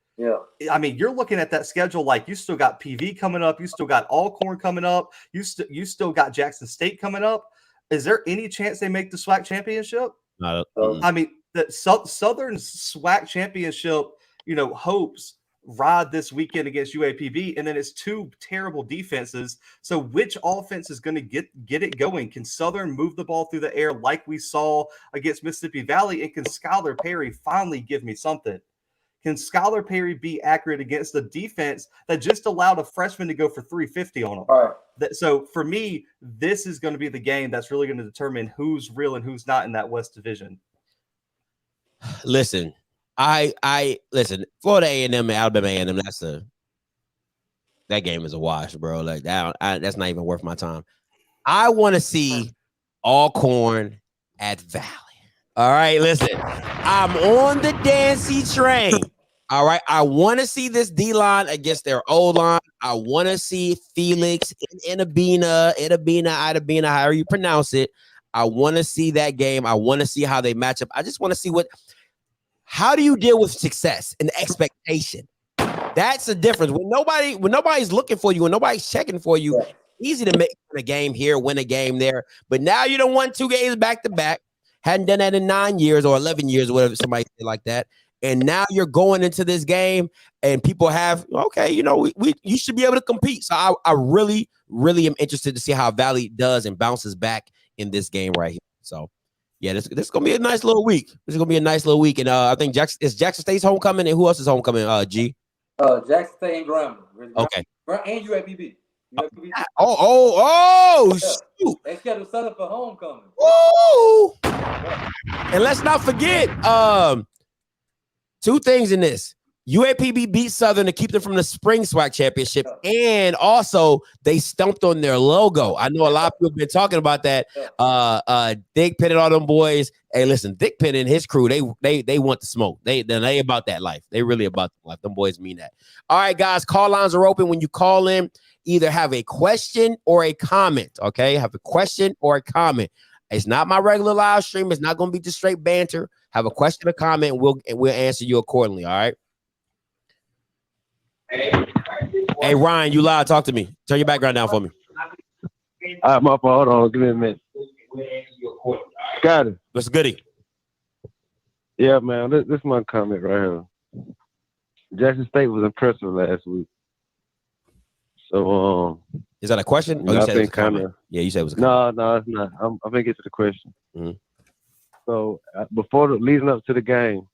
[SPEAKER 7] I mean, you're looking at that schedule like you still got PV coming up. You still got Alcorn coming up. You still got Jackson State coming up. Is there any chance they make the SWAC championship? I mean, the Southern's SWAC championship, hopes ride this weekend against UAPB, and then it's 2 terrible defenses. So which offense is going to get it going? Can Southern move the ball through the air like we saw against Mississippi Valley? And can Skylar Perry finally give me something? Can Skylar Perry be accurate against the defense that just allowed a freshman to go for 350 on them?
[SPEAKER 6] All right.
[SPEAKER 7] So for me, this is going to be the game that's really going to determine who's real and who's not in that West Division.
[SPEAKER 5] Listen, I listen, Florida A&M and Alabama A&M, that game is a wash, bro. Like that, that's not even worth my time. I want to see Alcorn at Valley. All right, listen, I'm on the Dancy train. All right, I want to see this D-line against their O-line. I want to see Felix and Idabina, however you pronounce it. I want to see that game. I want to see how they match up. I just want to see how do you deal with success and expectation? That's the difference. When nobody's looking for you, when nobody's checking for you, easy to make a game here, win a game there. But now you don't won 2 games back to back. Hadn't done that in 9 years or 11 years, or whatever somebody say like that. And now you're going into this game, and people have you should be able to compete. So I really, really am interested to see how Valley does and bounces back in this game right here. So. Yeah, this is gonna be a nice little week. And I think Jackson State's homecoming, and who else is homecoming? G.
[SPEAKER 6] Jackson State and Grambling.
[SPEAKER 5] Okay.
[SPEAKER 6] And UAPB.
[SPEAKER 5] Shoot!
[SPEAKER 6] They scheduled Southern for homecoming.
[SPEAKER 5] Woo! And let's not forget 2 things in this. UAPB beat Southern to keep them from the spring SWAC championship, and also they stumped on their logo. I know a lot of people have been talking about that. Dick Penn and all them boys. Hey, listen, Dick Penn and his crew, they want the smoke. They about that life. They really about the life. Them boys mean that. All right, guys, call lines are open. When you call in, either have a question or a comment. Okay, have a question or a comment. It's not my regular live stream. It's not going to be just straight banter. Have a question or comment, and we'll answer you accordingly. All right. Hey, Ryan, you live. Talk to me. Turn your background down for me.
[SPEAKER 8] All right, my fault. Hold on. Give me a minute. Got it.
[SPEAKER 5] What's goody?
[SPEAKER 8] Yeah, man. This is my comment right here. Jackson State was impressive last week. So,
[SPEAKER 5] is that a question? Oh, you said it was a comment. Yeah, you said it was a comment.
[SPEAKER 8] No, it's not. I'm going to get to the question.
[SPEAKER 5] Mm-hmm.
[SPEAKER 8] So, leading up to the game,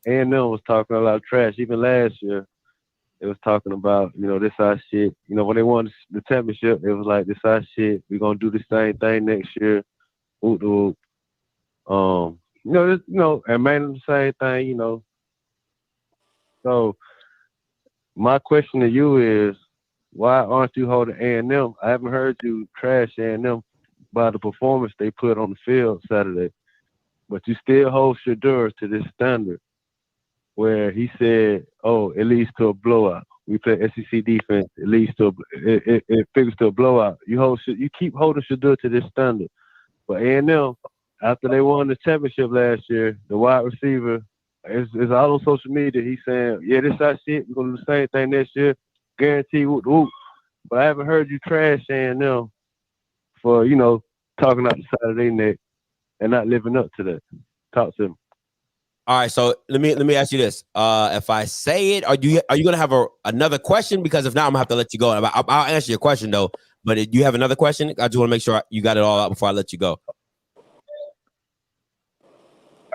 [SPEAKER 8] A&M was talking a lot of trash. Even last year, they was talking about, this our shit. When they won the championship, it was like, this our shit. We're going to do the same thing next year. And mainly the same thing, So, my question to you is, why aren't you holding A&M? I haven't heard you trash A&M by the performance they put on the field Saturday. But you still hold Shedeur to this standard where he said, it leads to a blowout. We play SEC defense. It leads to it figures to a blowout. You keep holding Shedeur to this standard. But A&M, after they won the championship last year, the wide receiver is all on social media. He's saying, yeah, this our shit. We're going to do the same thing next year. Guarantee whoop, whoop. But I haven't heard you trash A&M for, talking out the side of their neck and not living up to that. Talk to him.
[SPEAKER 5] All right, so let me ask you this: if I say it, are you gonna have another question? Because if not, I'm gonna have to let you go. I'll answer your question though. But do you have another question? I just want to make sure you got it all out before I let you go.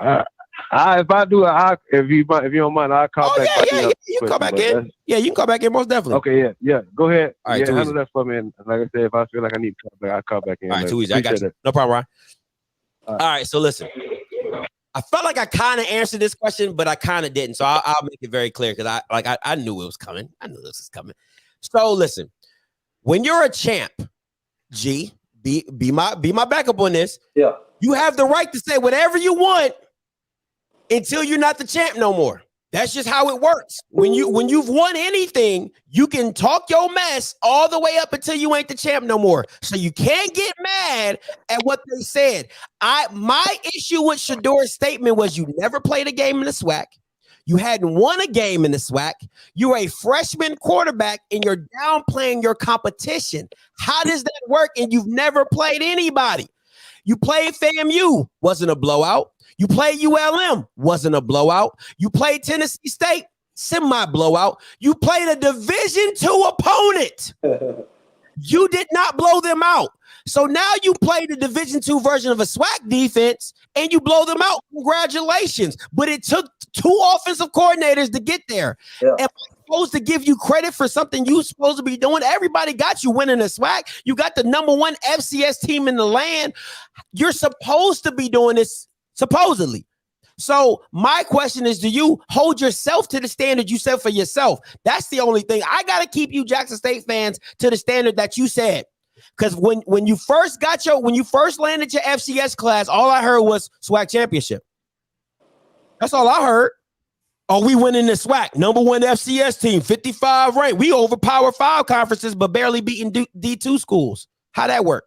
[SPEAKER 8] If I do, if you don't mind, I'll call back.
[SPEAKER 5] Yeah, you can call back in. Yeah, you can call back in most definitely.
[SPEAKER 8] Okay, yeah. Go ahead.
[SPEAKER 5] All right,
[SPEAKER 8] handle that for me. And like I said, if I feel like I need to call back, I'll call back in.
[SPEAKER 5] All right, too easy. I got you. That. No problem, Ryan. All right, so listen. I felt like I kind of answered this question, but I kind of didn't. So I'll make it very clear because I knew it was coming. I knew this was coming. So listen, when you're a champ, G, be my backup on this.
[SPEAKER 6] Yeah.
[SPEAKER 5] You have the right to say whatever you want until you're not the champ no more. That's just how it works. When you've won anything, you can talk your mess all the way up until you ain't the champ no more. So you can't get mad at what they said. My issue with Shedeur's statement was you never played a game in the SWAC. You hadn't won a game in the SWAC. You're a freshman quarterback and you're downplaying your competition. How does that work? And you've never played anybody. You played FAMU, wasn't a blowout. You played ULM, wasn't a blowout. You played Tennessee State, semi-blowout. You played a Division II opponent. You did not blow them out. So now you play the Division II version of a SWAC defense and you blow them out. Congratulations. But it took 2 offensive coordinators to get there. Yeah. Am I supposed to give you credit for something you supposed to be doing? Everybody got you winning the SWAC. You got the #1 FCS team in the land. You're supposed to be doing this, supposedly. So my question is, do you hold yourself to the standard you set for yourself? That's the only thing. I got to keep you Jackson State fans to the standard that you said. Because when you first landed your FCS class, all I heard was SWAC championship. That's all I heard. Oh, we winning the SWAC, #1 FCS team, 55 ranked. We over Power 5 conferences, but barely beating D2 schools. How that work?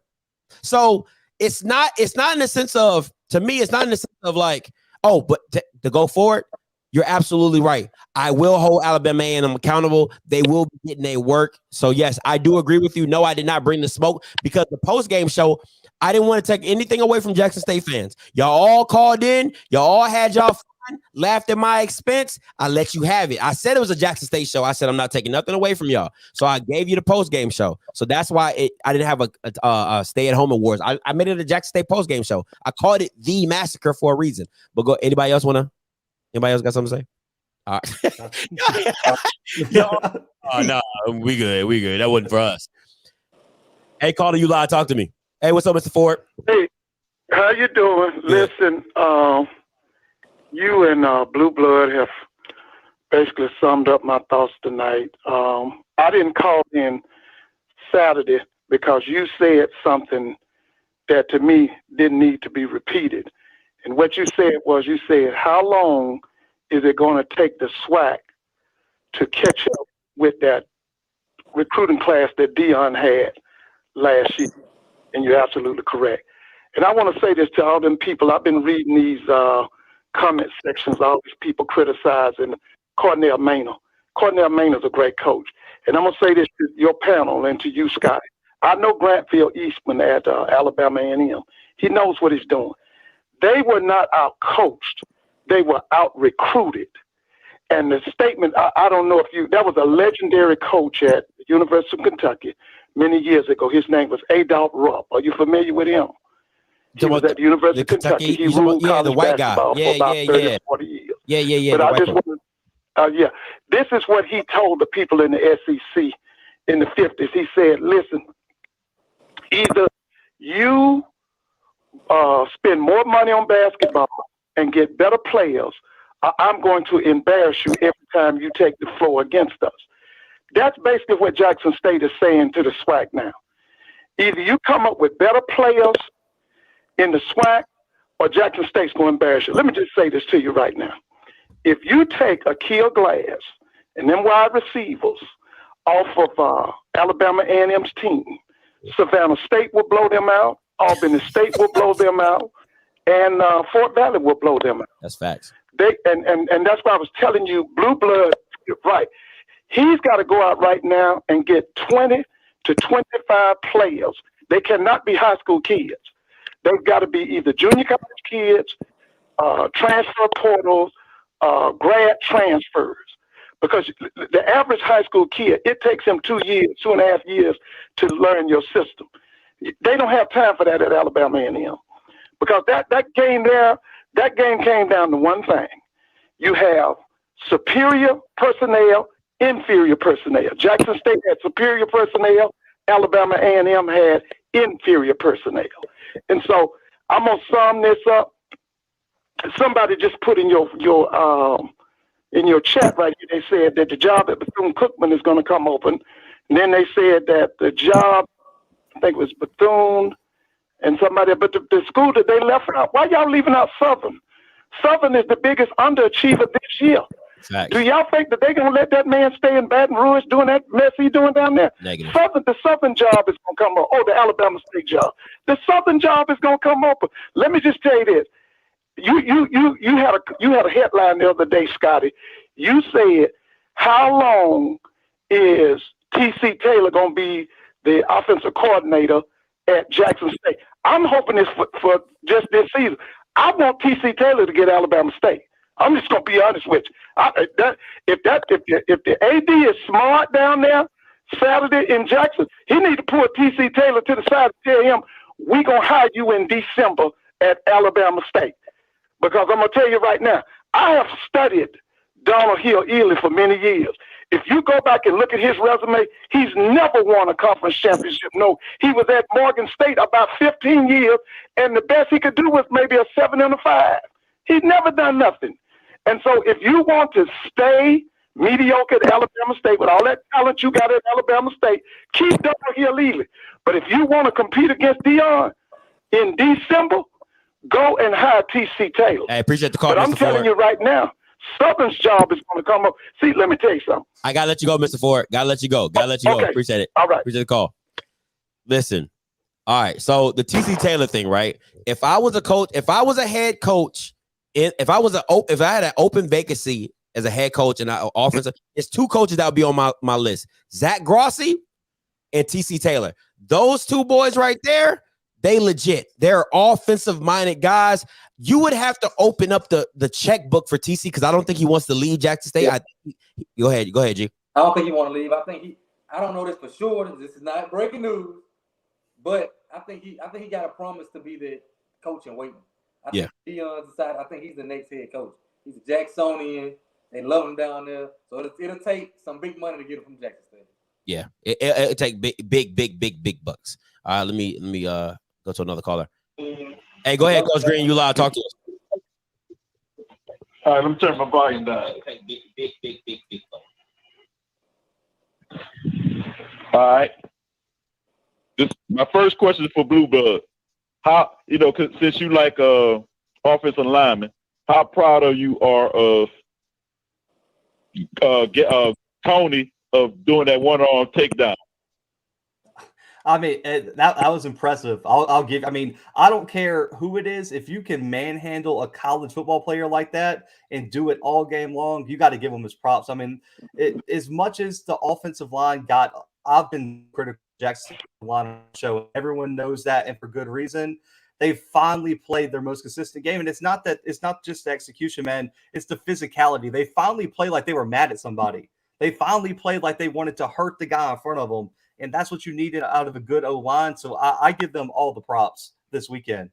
[SPEAKER 5] So it's not in the sense of, to me, it's not in the sense of like, oh, but to go forward, you're absolutely right. I will hold Alabama A&M accountable. They will be getting their work. So yes, I do agree with you. No, I did not bring the smoke because the post-game show, I didn't want to take anything away from Jackson State fans. Y'all all called in. Y'all all had y'all fun, laughed at my expense. I let you have it. I said it was a Jackson State show. I said I'm not taking nothing away from y'all. So I gave you the post-game show. So that's why I didn't have a stay-at-home awards. I made it a Jackson State post-game show. I called it The Massacre for a reason. But go. Anybody else got something to say? All right. No, we good. That wasn't for us. Hey, caller, you live. Talk to me. Hey, what's up, Mr. Ford?
[SPEAKER 9] Hey, how you doing? Listen, you and Blue Blood have basically summed up my thoughts tonight. I didn't call in Saturday because you said something that to me didn't need to be repeated. And what you said was, you said, how long is it going to take the SWAC to catch up with that recruiting class that Dion had last year? And you're absolutely correct. And I want to say this to all them people. I've been reading these comment sections, all these people criticizing Cornell Maynor. Cornell Maynor's a great coach. And I'm going to say this to your panel and to you, Scott. I know Grantfield Eastman at Alabama A&M. He knows what he's doing. They were not out-coached. They were out-recruited. And the statement, I don't know if that was a legendary coach at the University of Kentucky many years ago. His name was Adolph Rupp. Are you familiar with him? He was at the University of Kentucky. He ruled college basketball for about 30 or 40 years.
[SPEAKER 5] Yeah.
[SPEAKER 9] But I just want to, this is what he told the people in the SEC in the 50s. He said, listen, either you spend more money on basketball and get better players, I'm going to embarrass you every time you take the floor against us. That's basically what Jackson State is saying to the SWAC now. Either you come up with better players in the SWAC or Jackson State's going to embarrass you. Let me just say this to you right now. If you take Akil Glass and them wide receivers off of Alabama A&M's team, Savannah State will blow them out, Albany State will blow them out, and Fort Valley will blow them out.
[SPEAKER 5] That's facts.
[SPEAKER 9] And that's why I was telling you, Blue Blood, right. He's got to go out right now and get 20 to 25 players. They cannot be high school kids. They've got to be either junior college kids, transfer portals, grad transfers. Because the average high school kid, it takes him 2.5 years to learn your system. They don't have time for that at Alabama A&M. Because that game there, that game came down to one thing. You have superior personnel, inferior personnel. Jackson State had superior personnel. Alabama A&M had inferior personnel. And so I'm going to sum this up. Somebody just put in your chat right here, they said that the job at Bethune-Cookman is going to come open. And then they said that the job, I think it was Bethune and somebody, but the school that they left out, why y'all leaving out Southern? Southern is the biggest underachiever this year.
[SPEAKER 5] Facts.
[SPEAKER 9] Do y'all think that they're going to let that man stay in Baton Rouge doing that mess he's doing down there?
[SPEAKER 5] Negative.
[SPEAKER 9] The Southern job is going to come up. Oh, the Alabama State job. The Southern job is going to come up. Let me just tell you this. You had a headline the other day, Scotty. You said, how long is T.C. Taylor going to be the offensive coordinator at Jackson State? I'm hoping it's for just this season. I want T.C. Taylor to get Alabama State. I'm just going to be honest with you. If the AD is smart down there Saturday in Jackson, he need to pull T.C. Taylor to the side and tell him, we going to hire you in December at Alabama State. Because I'm going to tell you right now, I have studied Donald Hill Ely for many years. If you go back and look at his resume, he's never won a conference championship. No, he was at Morgan State about 15 years, and the best he could do was maybe a 7 and a 5. He's never done nothing. And so if you want to stay mediocre at Alabama State with all that talent you got at Alabama State, keep Donald Hill Ely. But if you want to compete against Dion in December, go and hire T.C. Taylor.
[SPEAKER 5] I appreciate the call,
[SPEAKER 9] but I'm
[SPEAKER 5] Mr.
[SPEAKER 9] telling
[SPEAKER 5] Ford.
[SPEAKER 9] you right now, Southern's job is going to come up. See, let me tell you something.
[SPEAKER 5] I got to let you go, Mr. Ford. Got to let you go.
[SPEAKER 9] Okay.
[SPEAKER 5] Appreciate it.
[SPEAKER 9] All right.
[SPEAKER 5] Appreciate the call. Listen. All right. So the T.C. Taylor thing, right? If I was a coach, if I was a head coach, if I had an open vacancy as a head coach and I offensive, it's two coaches that would be on my list: Zach Grossi and T.C. Taylor. Those two boys right there, they legit. They're offensive-minded guys. You would have to open up the checkbook for TC because I don't think he wants to leave Jackson State.
[SPEAKER 6] Yeah.
[SPEAKER 5] Go ahead, G.
[SPEAKER 6] I don't think he want to leave. I don't know this for sure. This is not breaking news, but I think he got a promise to be the coach in waiting. I think Dion's decided. I think he's the next head coach. He's a Jacksonian. They love him down there, so it'll take some big money to get him from Jackson State.
[SPEAKER 5] Yeah, it'll take big bucks. All right, let me go to another caller. Hey, go ahead, Coach Green. You live. Talk to us.
[SPEAKER 9] All right, let me turn my volume down.
[SPEAKER 10] Okay, big.
[SPEAKER 9] All right. My first question is for Bluebird. How, since you like offensive lineman, how proud of you are of Tony of doing that one-arm takedown?
[SPEAKER 7] I mean, that was impressive. I'll give. I mean, I don't care who it is. If you can manhandle a college football player like that and do it all game long, you got to give him his props. I mean, as much as the offensive line I've been critical of Jackson line show. Everyone knows that, and for good reason. They finally played their most consistent game, and it's not just the execution, man. It's the physicality. They finally played like they were mad at somebody. They finally played like they wanted to hurt the guy in front of them. And that's what you needed out of a good O-line. So I give them all the props this weekend.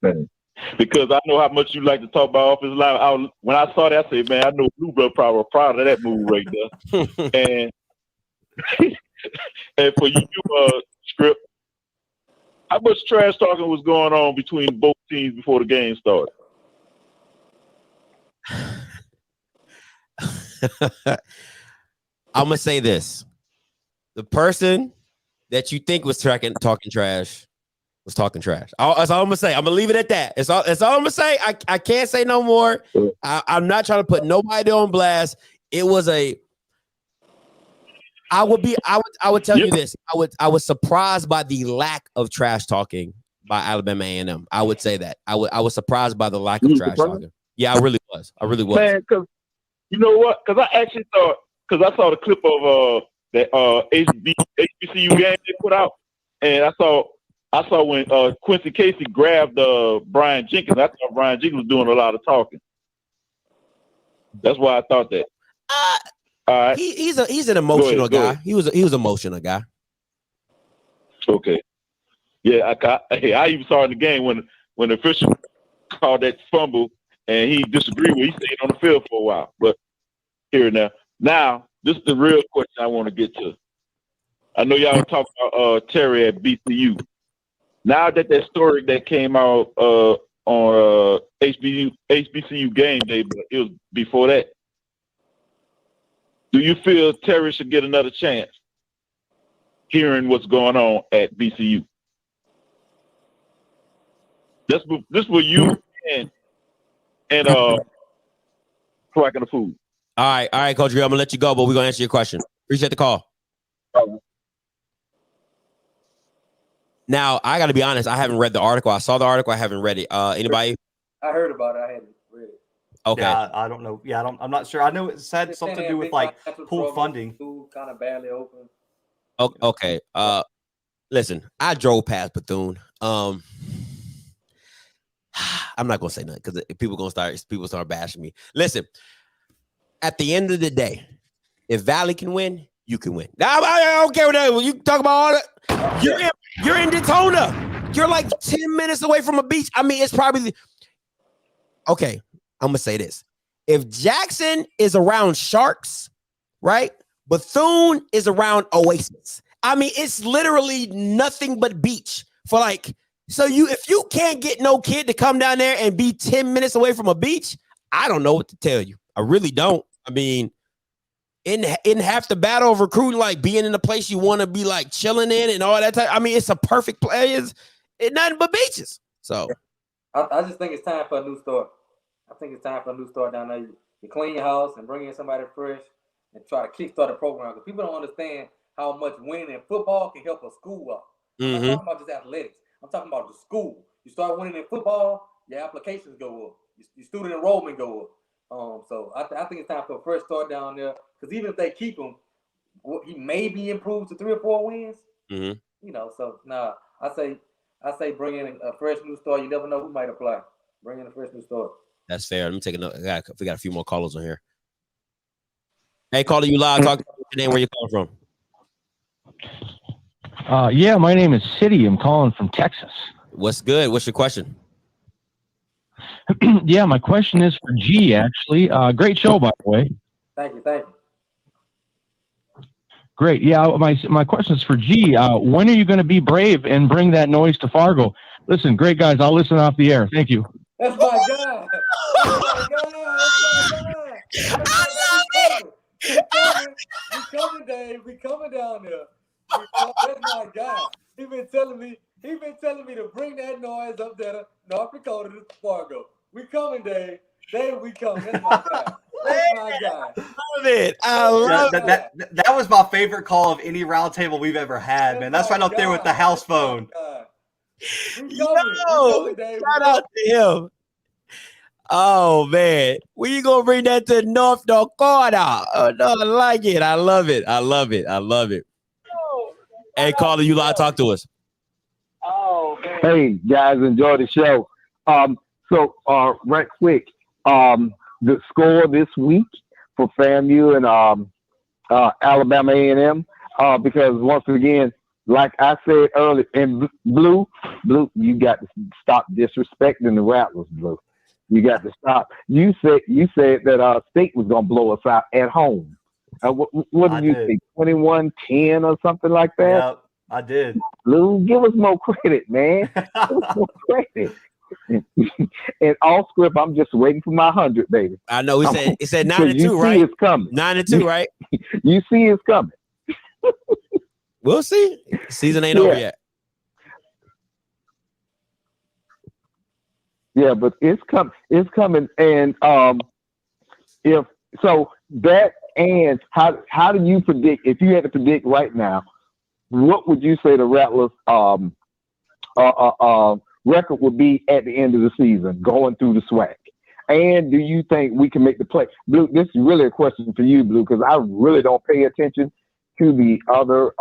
[SPEAKER 9] Because I know how much you like to talk about offensive line. When I saw that, I said, man, I know Bluebird probably was proud of that move right there. and for you, Script, how much trash talking was going on between both teams before the game started?
[SPEAKER 5] I'm going to say this. The person that you think was talking trash was talking trash. That's all I'm gonna say. I'm gonna leave it at that. That's all I'm gonna say. I can't say no more. I'm not trying to put nobody on blast. It was I would tell you this. I was surprised by the lack of trash talking by Alabama A&M. I would say that. I was surprised by the lack of trash talking. Yeah, I really was.
[SPEAKER 9] Man, because you know what? Because I actually thought, because I saw the clip of that HBCU game they put out, and I saw when Quincy Casey grabbed Brian Jenkins. I thought Brian Jenkins was doing a lot of talking. That's why I thought that. All right.
[SPEAKER 5] He's an emotional guy. He was an emotional guy.
[SPEAKER 9] Okay. Yeah, I even saw in the game when the official called that fumble and he disagreed with. He stayed on the field for a while. But here now. This is the real question I want to get to. I know y'all talk about Terry at BCU. Now that story that came out on HBCU game day, but it was before that. Do you feel Terry should get another chance hearing what's going on at BCU? This was you and Quack and the Food.
[SPEAKER 5] All right, Coach Grill, I'm gonna let you go, but we're gonna answer your question. Appreciate the call. Now, I gotta be honest, I haven't read the article. I saw the article, I haven't read it. Anybody?
[SPEAKER 6] I heard about it, I haven't read it.
[SPEAKER 5] Okay.
[SPEAKER 7] Yeah, I don't know. Yeah, I'm not sure. I know it said something to do with like pool funding.
[SPEAKER 6] Kind of badly open.
[SPEAKER 5] Okay. Listen, I drove past Bethune. I'm not gonna say nothing because people start bashing me. Listen. At the end of the day, if Valley can win, you can win. Now, I don't care what that. When you talk about all that, you're in Daytona. You're like 10 minutes away from a beach. I mean, it's probably okay. I'm gonna say this: if Jackson is around sharks, right? Bethune is around oasis. I mean, it's literally nothing but beach for like. So if you can't get no kid to come down there and be 10 minutes away from a beach, I don't know what to tell you. I really don't. I mean, in half the battle of recruiting, like being in a place you want to be like chilling in and all that type. I mean, it's a perfect place. It's nothing but beaches. So
[SPEAKER 6] I just think it's time for a new start. I think it's time for a new start down there. You clean your house and bring in somebody fresh and try to kickstart a program. Because people don't understand how much winning in football can help a school up. I'm not talking about just athletics. I'm talking about the school. You start winning in football, your applications go up. Your student enrollment go up. So I think it's time for a fresh start down there. Because even if they keep him, he may be improved to 3 or 4 wins. You know, so I say bring in a fresh new start. You never know who might apply. Bring in a fresh new start.
[SPEAKER 5] That's fair. Let me take another. We got a few more callers on here. Hey, caller, you live. Talk your name. Where you calling
[SPEAKER 11] from? Yeah, my name is City. I'm calling from Texas.
[SPEAKER 5] What's good? What's your question?
[SPEAKER 11] Yeah, my question is for G, actually. Great show, by the way.
[SPEAKER 6] Thank you.
[SPEAKER 11] Great. Yeah, my question is for G. When are you going to be brave and bring that noise to Fargo? Listen, great guys. I'll listen off the air. Thank you.
[SPEAKER 6] That's my God. We coming, Dave. We coming down there. That's my guy. He been telling me to bring that noise up there to North Dakota to Fargo. We coming, Dave. Dave, we coming. That's my guy. That's my guy.
[SPEAKER 5] I love
[SPEAKER 7] it. That was my favorite call of any roundtable we've ever had, man. That's right up there with the house phone.
[SPEAKER 5] Shout out to him. Oh man, when you gonna bring that to North Dakota? Oh no, I like it. I love it. I love it. I love it. Hey, caller, you live, talk to us.
[SPEAKER 8] Oh, man. Hey guys, enjoy the show. So right quick, the score this week for FAMU and Alabama A&M, because once again, like I said earlier, in Blue, you got to stop disrespecting the Rattlers, Blue. You got to stop. You said that State was gonna blow us out at home. What did you think? 21-10 or something like that?
[SPEAKER 7] Yeah, I did.
[SPEAKER 8] Blue, give us more credit, man. Give us more credit. And OFFScript, I'm just waiting for my 100, baby.
[SPEAKER 5] I know it said 9-2, right?
[SPEAKER 8] It's coming.
[SPEAKER 5] 9-2, right?
[SPEAKER 8] You see it's coming.
[SPEAKER 5] We'll see. Season ain't over yet.
[SPEAKER 8] Yeah, but it's coming. And if so, that and how do you predict? If you had to predict right now, what would you say the Rattlers record would be at the end of the season, going through the SWAC? And do you think we can make the play? Blue, this is really a question for you, Blue, because I really don't pay attention to the other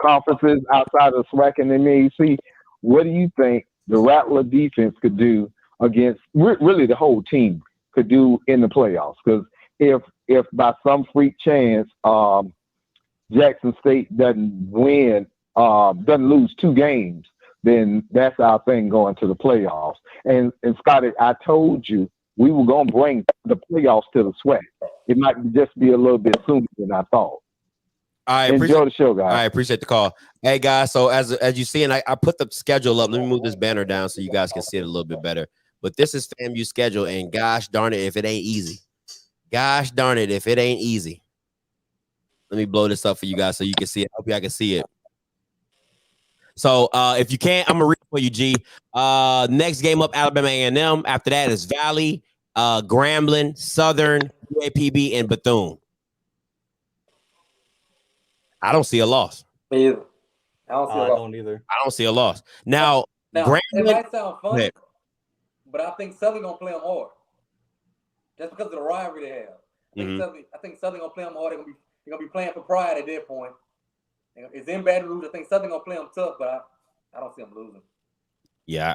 [SPEAKER 8] conferences outside of SWAC and the MAC. What do you think the Rattler defense could do against really the whole team could do in the playoffs? Because if by some freak chance Jackson State doesn't lose 2 games, then that's our thing going to the playoffs. And Scotty, I told you we were going to bring the playoffs to the SWAC. It might just be a little bit sooner than I thought. Enjoy the show, guys.
[SPEAKER 5] I appreciate the call. Hey, guys, so as you see, and I put the schedule up. Let me move this banner down so you guys can see it a little bit better. But this is FAMU's schedule, and gosh darn it if it ain't easy. Gosh darn it if it ain't easy. Let me blow this up for you guys so you can see it. I hope y'all can see it. So if you can't, I'm going to read for you, G. Next game up, Alabama A&M. After that is Valley, Grambling, Southern, UAPB, and Bethune. I don't see a loss.
[SPEAKER 6] Me either. I
[SPEAKER 5] don't see a loss. Now
[SPEAKER 6] it might sound funny, but I think Southern gonna play them hard. Just because of the rivalry they have. I think Southern gonna play them hard. They're gonna be playing for pride at that point. It's in Baton Rouge. I think Southern gonna play them tough, but I don't see them losing.
[SPEAKER 5] Yeah,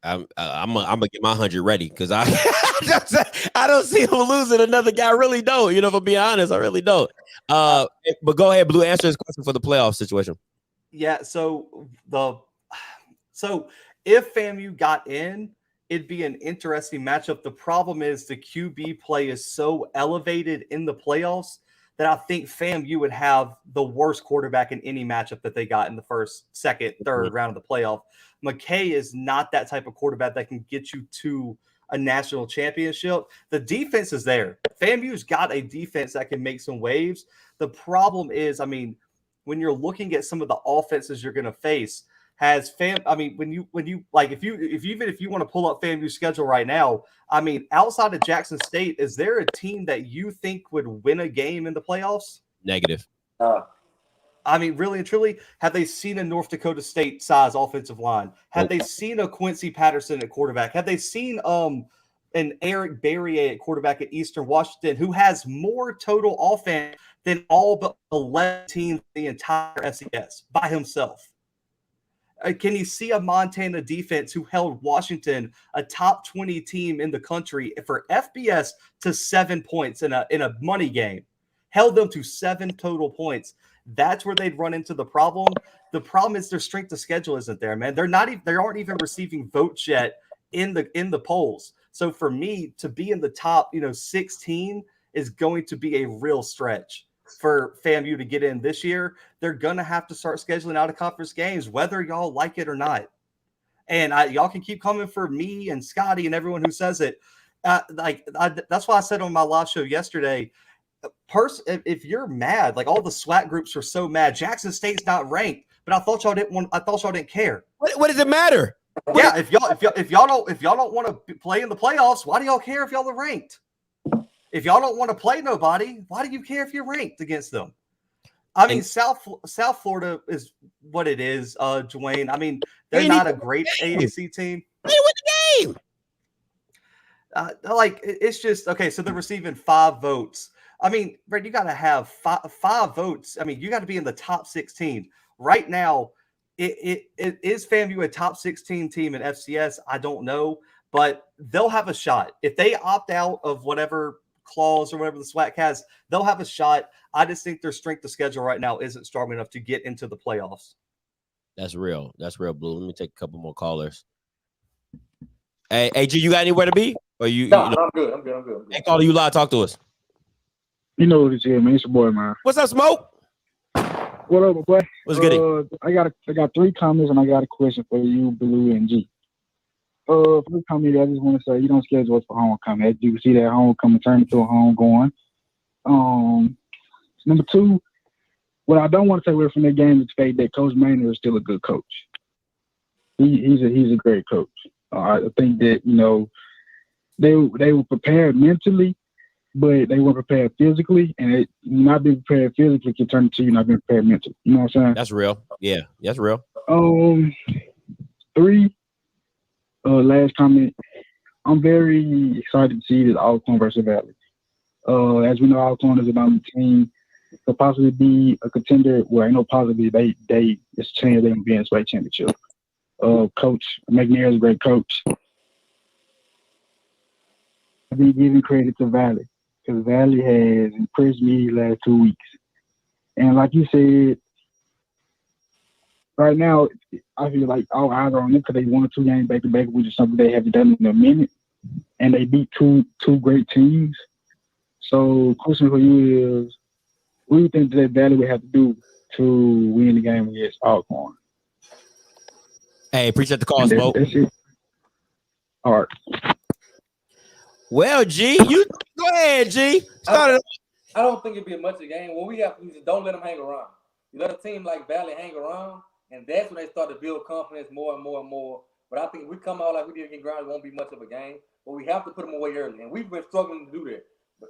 [SPEAKER 5] I'm gonna get my 100 ready because I don't see him losing another guy. I really don't. You know, if I'm being honest, I really don't. But go ahead, Blue. Answer this question for the playoff situation.
[SPEAKER 7] Yeah. So if FAMU got in, it'd be an interesting matchup. The problem is the QB play is so elevated in the playoffs that I think FAMU would have the worst quarterback in any matchup that they got in the first, second, third round of the playoff. McKay is not that type of quarterback that can get you to a national championship. The defense is there. FAMU's got a defense that can make some waves. The problem is, I mean, when you're looking at some of the offenses you're going to face, when you like, if you want to pull up FAMU's schedule right now, I mean, outside of Jackson State, is there a team that you think would win a game in the playoffs?
[SPEAKER 5] Negative.
[SPEAKER 7] I mean, really and truly, have they seen a North Dakota State size offensive line? Have they seen a Quincy Patterson at quarterback? Have they seen an Eric Barrier at quarterback at Eastern Washington, who has more total offense than all but 11 teams in the entire FCS by himself? Can you see a Montana defense who held Washington, a top 20 team in the country, for FBS to 7 points in a money game? Held them to 7 total points. That's where they'd run into the problem. The problem is their strength of schedule isn't there, man. They aren't even receiving votes yet in the polls. So for me to be in the top, 16 is going to be a real stretch for FAMU to get in this year. They're going to have to start scheduling out of conference games, whether y'all like it or not. And y'all can keep coming for me and Scotty and everyone who says it. That's why I said on my live show yesterday, if you're mad, like all the SWAT groups are so mad, Jackson State's not ranked, but I thought y'all didn't care.
[SPEAKER 5] What does it matter?
[SPEAKER 7] Yeah, if y'all don't want to play in the playoffs, why do y'all care if y'all are ranked? If y'all don't want to play nobody, why do you care if you're ranked against them? I mean, South Florida is what it is, Dwayne. I mean, they're not a great AAC team.
[SPEAKER 5] They win the game.
[SPEAKER 7] It's just okay. So they're receiving 5 votes. I mean, Brett, you got to have five votes. I mean, you got to be in the top 16 right now. It is FAMU a top 16 team in FCS? I don't know, but they'll have a shot if they opt out of whatever clause or whatever the SWAC has. They'll have a shot. I just think their strength of schedule right now isn't strong enough to get into the playoffs.
[SPEAKER 5] That's real. That's real, Blue. Let me take a couple more callers. Hey, G, you got anywhere to be? Or
[SPEAKER 6] I'm good. I'm good.
[SPEAKER 5] Hey, caller, you live. Talk to us.
[SPEAKER 10] You know what it is, man. It's your boy, man.
[SPEAKER 5] What's up, Smoke?
[SPEAKER 10] What up, boy?
[SPEAKER 5] What's good?
[SPEAKER 10] I got 3 comments and I got a question for you, Blue and G. First comment, I just want to say you don't schedule us for homecoming. You see that homecoming turn into a homegoing. Number 2, what I don't want to take away from that game is the fact that Coach Maynard is still a good coach. He's a great coach. I think that they were prepared mentally, but they weren't prepared physically, and not being prepared physically can turn into you not being prepared mentally. You know what I'm saying?
[SPEAKER 5] That's real. Yeah, that's real.
[SPEAKER 10] 3, last comment. I'm very excited to see this Alcorn versus Valley. As we know, Alcorn is a dominant team. Could possibly be a contender. Well, ain't no possibly. They it's a chance they can be in the state championship. Coach McNair is a great coach. I've been giving credit to Valley because Valley has impressed me the last 2 weeks. And like you said, right now I feel like all eyes are on them because they won 2 games back to back, which is something they haven't done in a minute. And they beat two great teams. So, question for you is, what do you think that Valley would have to do to win the game against Alcorn?
[SPEAKER 5] Hey, appreciate the call, Smoke.
[SPEAKER 10] That's it. All right.
[SPEAKER 5] Well, G, you go ahead, G.
[SPEAKER 6] I don't think it'd be much of a game. What we have to do is don't let them hang around. You let a team like Valley hang around, and that's when they start to build confidence more and more and more. But I think if we come out like we did against Ground, it won't be much of a game. But we have to put them away early, and we've been struggling to do that.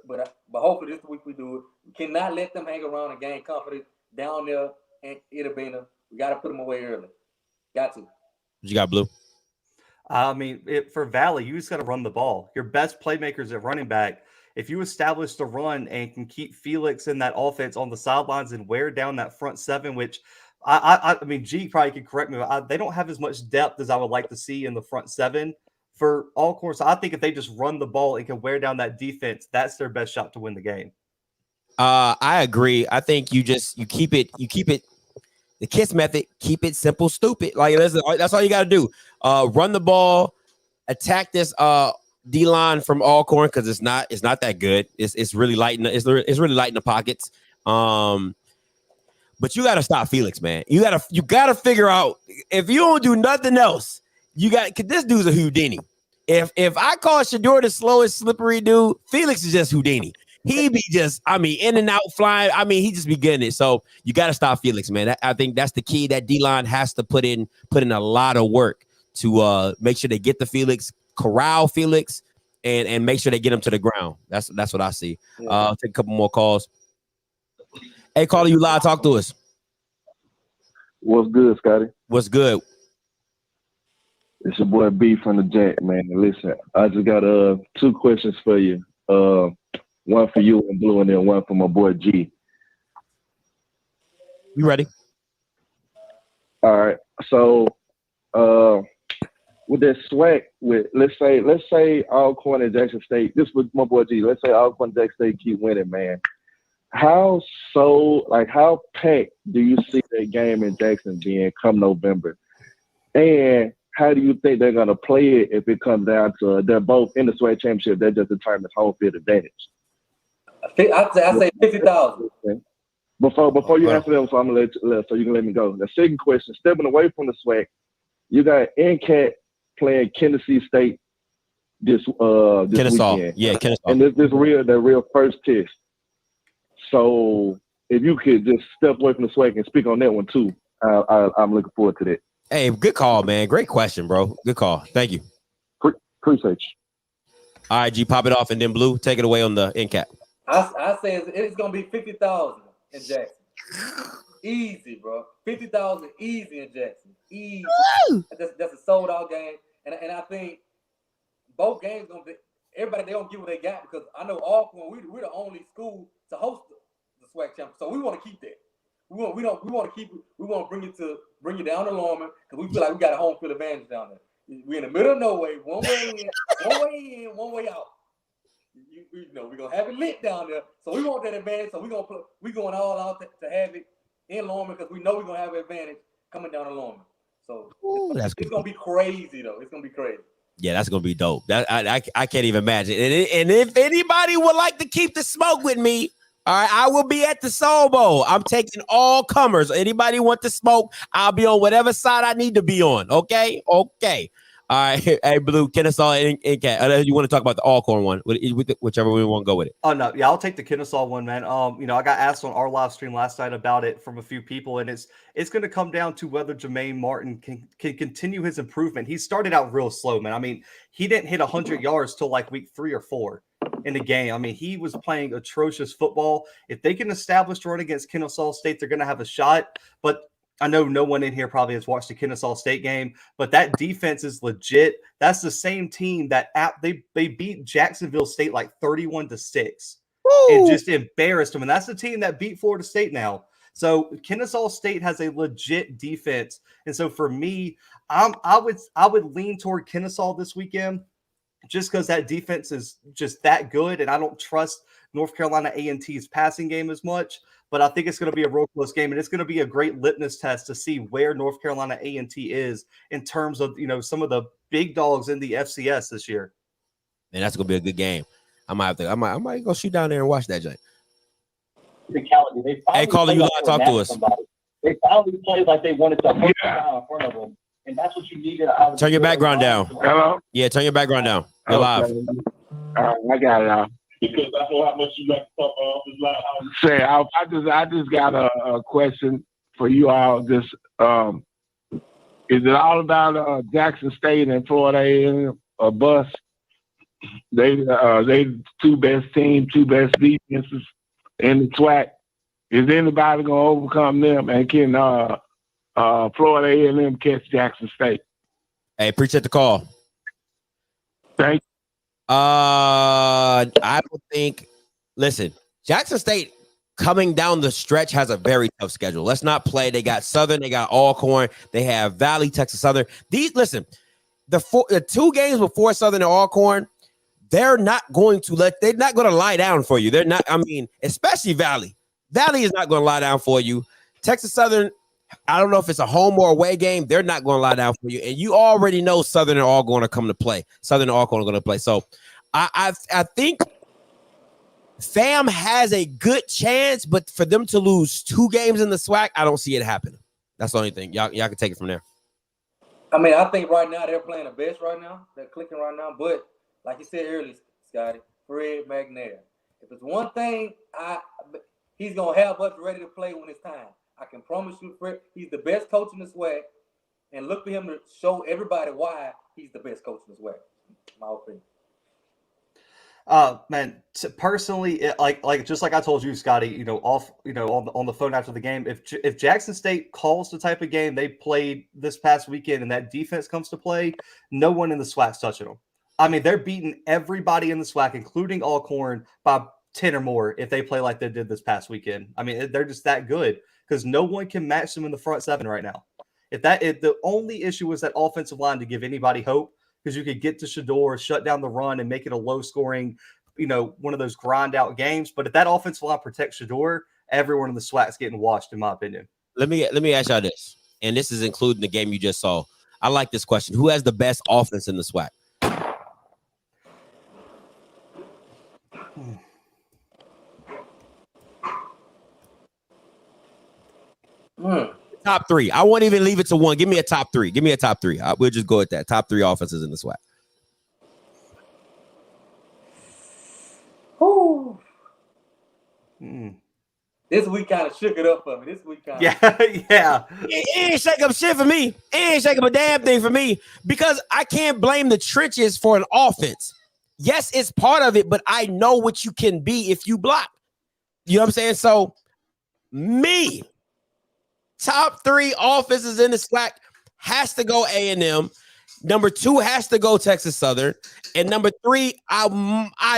[SPEAKER 6] But hopefully this week we do it. We cannot let them hang around and gain confidence down there in Itabena. We got to put them away early. Got to.
[SPEAKER 5] What you got, Blue?
[SPEAKER 7] I mean, for Valley, you just got to run the ball. Your best playmakers at running back. If you establish the run and can keep Felix in that offense on the sidelines and wear down that front 7, which I mean, G probably could correct me, but they don't have as much depth as I would like to see in the front 7 for Alcorn. So I think if they just run the ball and can wear down that defense, that's their best shot to win the game.
[SPEAKER 5] I agree. I think you keep it. The KISS method, keep it simple, stupid. Like that's all you got to do. Run the ball, attack this D-line from Alcorn because it's not that good. It's really light in really light in the pockets. But you got to stop Felix, man. You got to figure out if you don't do nothing else. Cause this dude's a Houdini. If I call Shador the slowest slippery dude, Felix is just Houdini. He be just, in and out flying. He just be getting it. So you got to stop Felix, man. I think that's the key. That D-line has to put in a lot of work to make sure they get the Felix, corral Felix, and make sure they get him to the ground. That's what I see. I'll take a couple more calls. Hey, caller, you live. Talk to us.
[SPEAKER 8] What's good, Scotty?
[SPEAKER 5] What's good?
[SPEAKER 8] It's your boy B from the Jet, man. Listen, I just got 2 questions for you. One for you and Blue, and then one for my boy G.
[SPEAKER 5] You ready?
[SPEAKER 8] All right. So, with that SWAC, let's say Alcorn and Jackson State. This was my boy G. Let's say Alcorn and Jackson State keep winning, man. How packed do you see that game in Jackson being come November? And how do you think they're gonna play it if it comes down to they're both in the SWAC championship? That just determines home field advantage.
[SPEAKER 6] I say 50,000.
[SPEAKER 8] Before you answer them, so I'm gonna so you can let me go. The second question: stepping away from the SWAC,
[SPEAKER 12] You got NCAT playing Tennessee State this
[SPEAKER 5] Kennesaw.
[SPEAKER 12] weekend.
[SPEAKER 5] Yeah, Kennesaw.
[SPEAKER 12] And this the real first test. So if you could just step away from the swag and speak on that one too, I'm looking forward to that.
[SPEAKER 5] Hey, good call, man. Great question, bro. Good call. Thank you.
[SPEAKER 12] Appreciate you.
[SPEAKER 5] All right, G, pop it off, and then Blue, take it away on the end cap.
[SPEAKER 6] I say it's gonna be 50,000 in Jackson. Easy, bro. 50,000 easy in Jackson. Easy. That's a sold out game, and I think both games gonna be. Everybody, they don't get what they got because I know Alcorn. We're the only school to host the SWAC championship, so we want to keep that. We want to keep it. We want to bring you down to Lorman because we feel like we got a home field advantage down there. We're in the middle of nowhere. One way in, one way out. You know, we're gonna have it lit down there. So we want that advantage. So we going all out to have it in Lorman because we know we're gonna have an advantage coming down to Lorman. So it's gonna be crazy though. It's gonna be crazy.
[SPEAKER 5] Yeah, that's gonna be dope. That I can't even imagine. And if anybody would like to keep the smoke with me, all right, I will be at the Soul Bowl. I'm taking all comers. Anybody want to smoke? I'll be on whatever side I need to be on. Okay. All right. Hey, Blue, Kennesaw and Cat. You want to talk about the Alcorn one? Whichever we want to go with it.
[SPEAKER 7] Oh no, yeah, I'll take the Kennesaw one, man. I got asked on our live stream last night about it from a few people, and it's going to come down to whether Jermaine Martin can continue his improvement. He started out real slow, man. I mean, he didn't hit 100 yards till like week 3 or 4 in the game. I mean, he was playing atrocious football. If they can establish a run against Kennesaw State, they're going to have a shot. But I know no one in here probably has watched the Kennesaw State game, but that defense is legit. That's the same team that they beat Jacksonville State like 31-6 and just embarrassed them. And that's the team that beat Florida State now. So Kennesaw State has a legit defense. And so for me, I would lean toward Kennesaw this weekend just because that defense is just that good. And I don't trust North Carolina A&T's passing game as much. But I think it's going to be a real close game, and it's going to be a great litmus test to see where North Carolina A&T is in terms of some of the big dogs in the FCS this year.
[SPEAKER 5] And that's going to be a good game. I might go shoot down there and watch that joint. Hey, Carly, you got to talk to us.
[SPEAKER 13] They finally played like they wanted to hold the guy in front of them, and that's what you needed.
[SPEAKER 5] Turn your background down.
[SPEAKER 10] Hello?
[SPEAKER 5] Yeah, turn your background down. You're live.
[SPEAKER 10] I got it now.
[SPEAKER 13] Because I know how much you like to talk off this loud.
[SPEAKER 10] Say, I just got a question for you all. Just is it all about Jackson State and Florida A&M or bus? They two best teams, two best defenses in the SWAC. Is anybody gonna overcome them? And can Florida A&M catch Jackson State?
[SPEAKER 5] Hey, appreciate the call.
[SPEAKER 10] Thank you.
[SPEAKER 5] I would think, listen, Jackson State coming down the stretch has a very tough schedule. Let's not play. They got Southern, they got Alcorn, they have Valley, Texas Southern. The 2 games before Southern and Alcorn, they're not going to lie down for you. They're not, especially Valley. Valley is not going to lie down for you. Texas Southern, I don't know if it's a home or away game. They're not going to lie down for you. And you already know Southern are all going to come to play. Southern and Alcorn are going to play. So I think FAM has a good chance, but for them to lose 2 games in the SWAC, I don't see it happening. That's the only thing. Y'all can take it from there.
[SPEAKER 6] I think right now they're playing the best right now. They're clicking right now. But like you said earlier, Scotty, Fred McNair. If it's one thing, he's going to have us ready to play when it's time. I can promise you, Fred, he's the best coach in the SWAC, and look for him to show everybody why he's the best coach in the SWAC. My opinion.
[SPEAKER 7] Man, personally, like just like I told you, Scotty, on the phone after the game, if Jackson State calls the type of game they played this past weekend and that defense comes to play, no one in the SWAC's touching them. I mean, they're beating everybody in the SWAC, including Alcorn, by 10 or more if they play like they did this past weekend. I mean, they're just that good. Because no one can match them in the front 7 right now. If the only issue was that offensive line to give anybody hope, because you could get to Shador, shut down the run, and make it a low-scoring, one of those grind-out games. But if that offensive line protects Shador, everyone in the SWAC's getting washed, in my opinion.
[SPEAKER 5] Let me ask y'all this, and this is including the game you just saw. I like this question. Who has the best offense in the SWAC? Top three. I won't even leave it to one. Give me a top three. Give me a top three. We'll just go with that. Top three offenses in the SWAC.
[SPEAKER 6] Whew. This week kind of shook it up for me. This week kind of.
[SPEAKER 7] Yeah.
[SPEAKER 5] It ain't shake up shit for me. It ain't shake up a damn thing for me because I can't blame the trenches for an offense. Yes, it's part of it, but I know what you can be if you block. You know what I'm saying? So, me, top three offenses in the SWAC has to go A&M. Number two has to go Texas Southern. And number three, I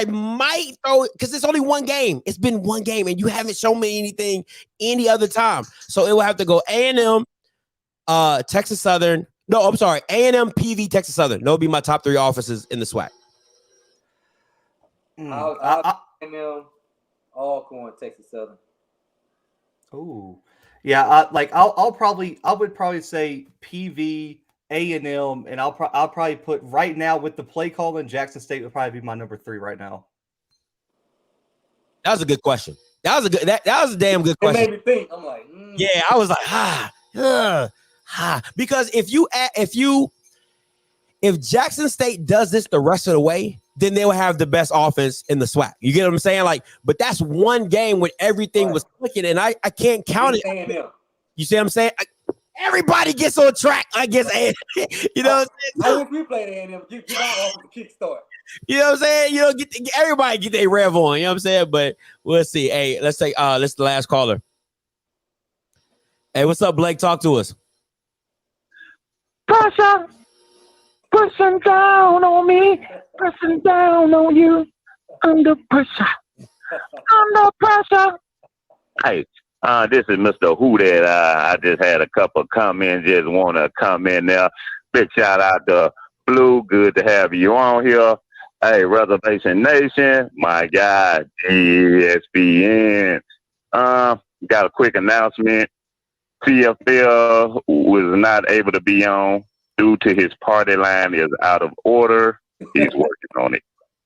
[SPEAKER 5] might throw, because it's only one game. It's been one game, and you haven't shown me anything any other time. So it will have to go A&M, Texas Southern. No, I'm sorry, A&M, PV, Texas Southern. Those will be my top three offenses in the SWAC.
[SPEAKER 6] I'll A&M, Alcorn, Texas Southern.
[SPEAKER 7] Oh, yeah. I would probably say PV, A&M, and I'll probably put right now with the play call in Jackson State would probably be my number three right now.
[SPEAKER 5] That was a good question. That was a damn good question.
[SPEAKER 6] It made me think. I'm like,
[SPEAKER 5] yeah, I was like, because if Jackson State does this the rest of the way, then they will have the best offense in the SWAC. You get what I'm saying? Like, but that's one game when everything was clicking, and I can't count it.
[SPEAKER 6] A&M.
[SPEAKER 5] You see what I'm saying? Everybody gets on track. I guess, you know what I'm saying?
[SPEAKER 6] I wish we played A&M. Give our offense a kickstart.
[SPEAKER 5] You know what I'm saying? You know, everybody get their rev on. You know what I'm saying? But we'll see. Hey, let's take let's the last caller. Hey, what's up, Blake? Talk to us.
[SPEAKER 14] Pressure, pushing down on me, pressing down on you, under pressure, under pressure.
[SPEAKER 15] Hey, this is Mr. Who that I just had a couple of comments. Just want to come in there. Big shout out to Blue. Good to have you on here. Hey, Reservation Nation, my guy, ESPN. Got a quick announcement. CFL was not able to be on due to his party line is out of order. He's working on it.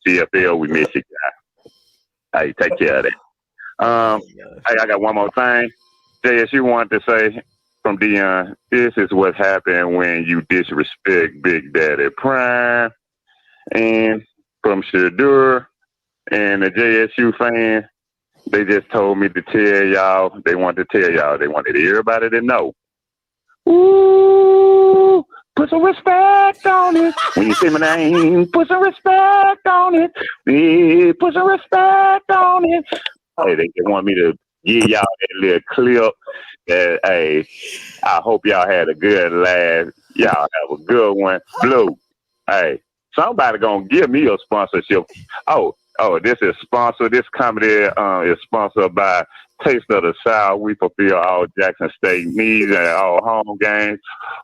[SPEAKER 15] CFL, we miss you, guy. Hey, take care of that. Hey, I got one more thing. JSU wanted to say from Dion, this is what happened when you disrespect Big Daddy Prime. And from Shadur and the JSU fans, they just told me to tell y'all, they wanted everybody to know. Ooh, put some respect on it. When you say my name, put some respect on it. Yeah, put some respect on it. Hey, they just want me to give y'all that little clip. Hey, I hope y'all had a good laugh. Y'all have a good one. Blue, hey, somebody gonna give me a sponsorship. Oh, this is sponsored. This comedy is sponsored by Taste of the South. We fulfill all Jackson State needs and all home games.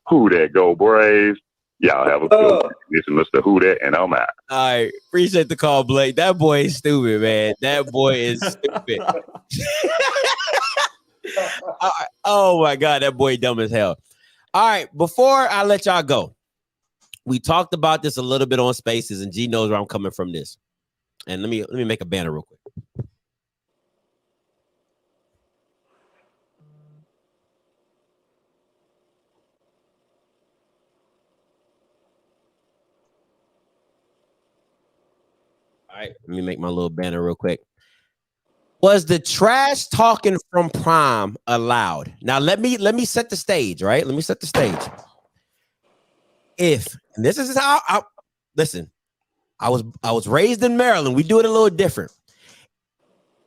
[SPEAKER 15] Who that go Braves? Y'all have a good one. This is Mr. Who that, and I'm out.
[SPEAKER 5] All right, appreciate the call, Blake. That boy is stupid, man. That boy is stupid. Oh my God, that boy dumb as hell. All right, before I let y'all go, we talked about this a little bit on Spaces, and G knows where I'm coming from this. And let me make a banner real quick. All right, let me make my little banner real quick. Was the trash talking from Prime allowed? Now let me set the stage, right? Let me set the stage. And this is how listen. I was raised in Maryland. We do it a little different.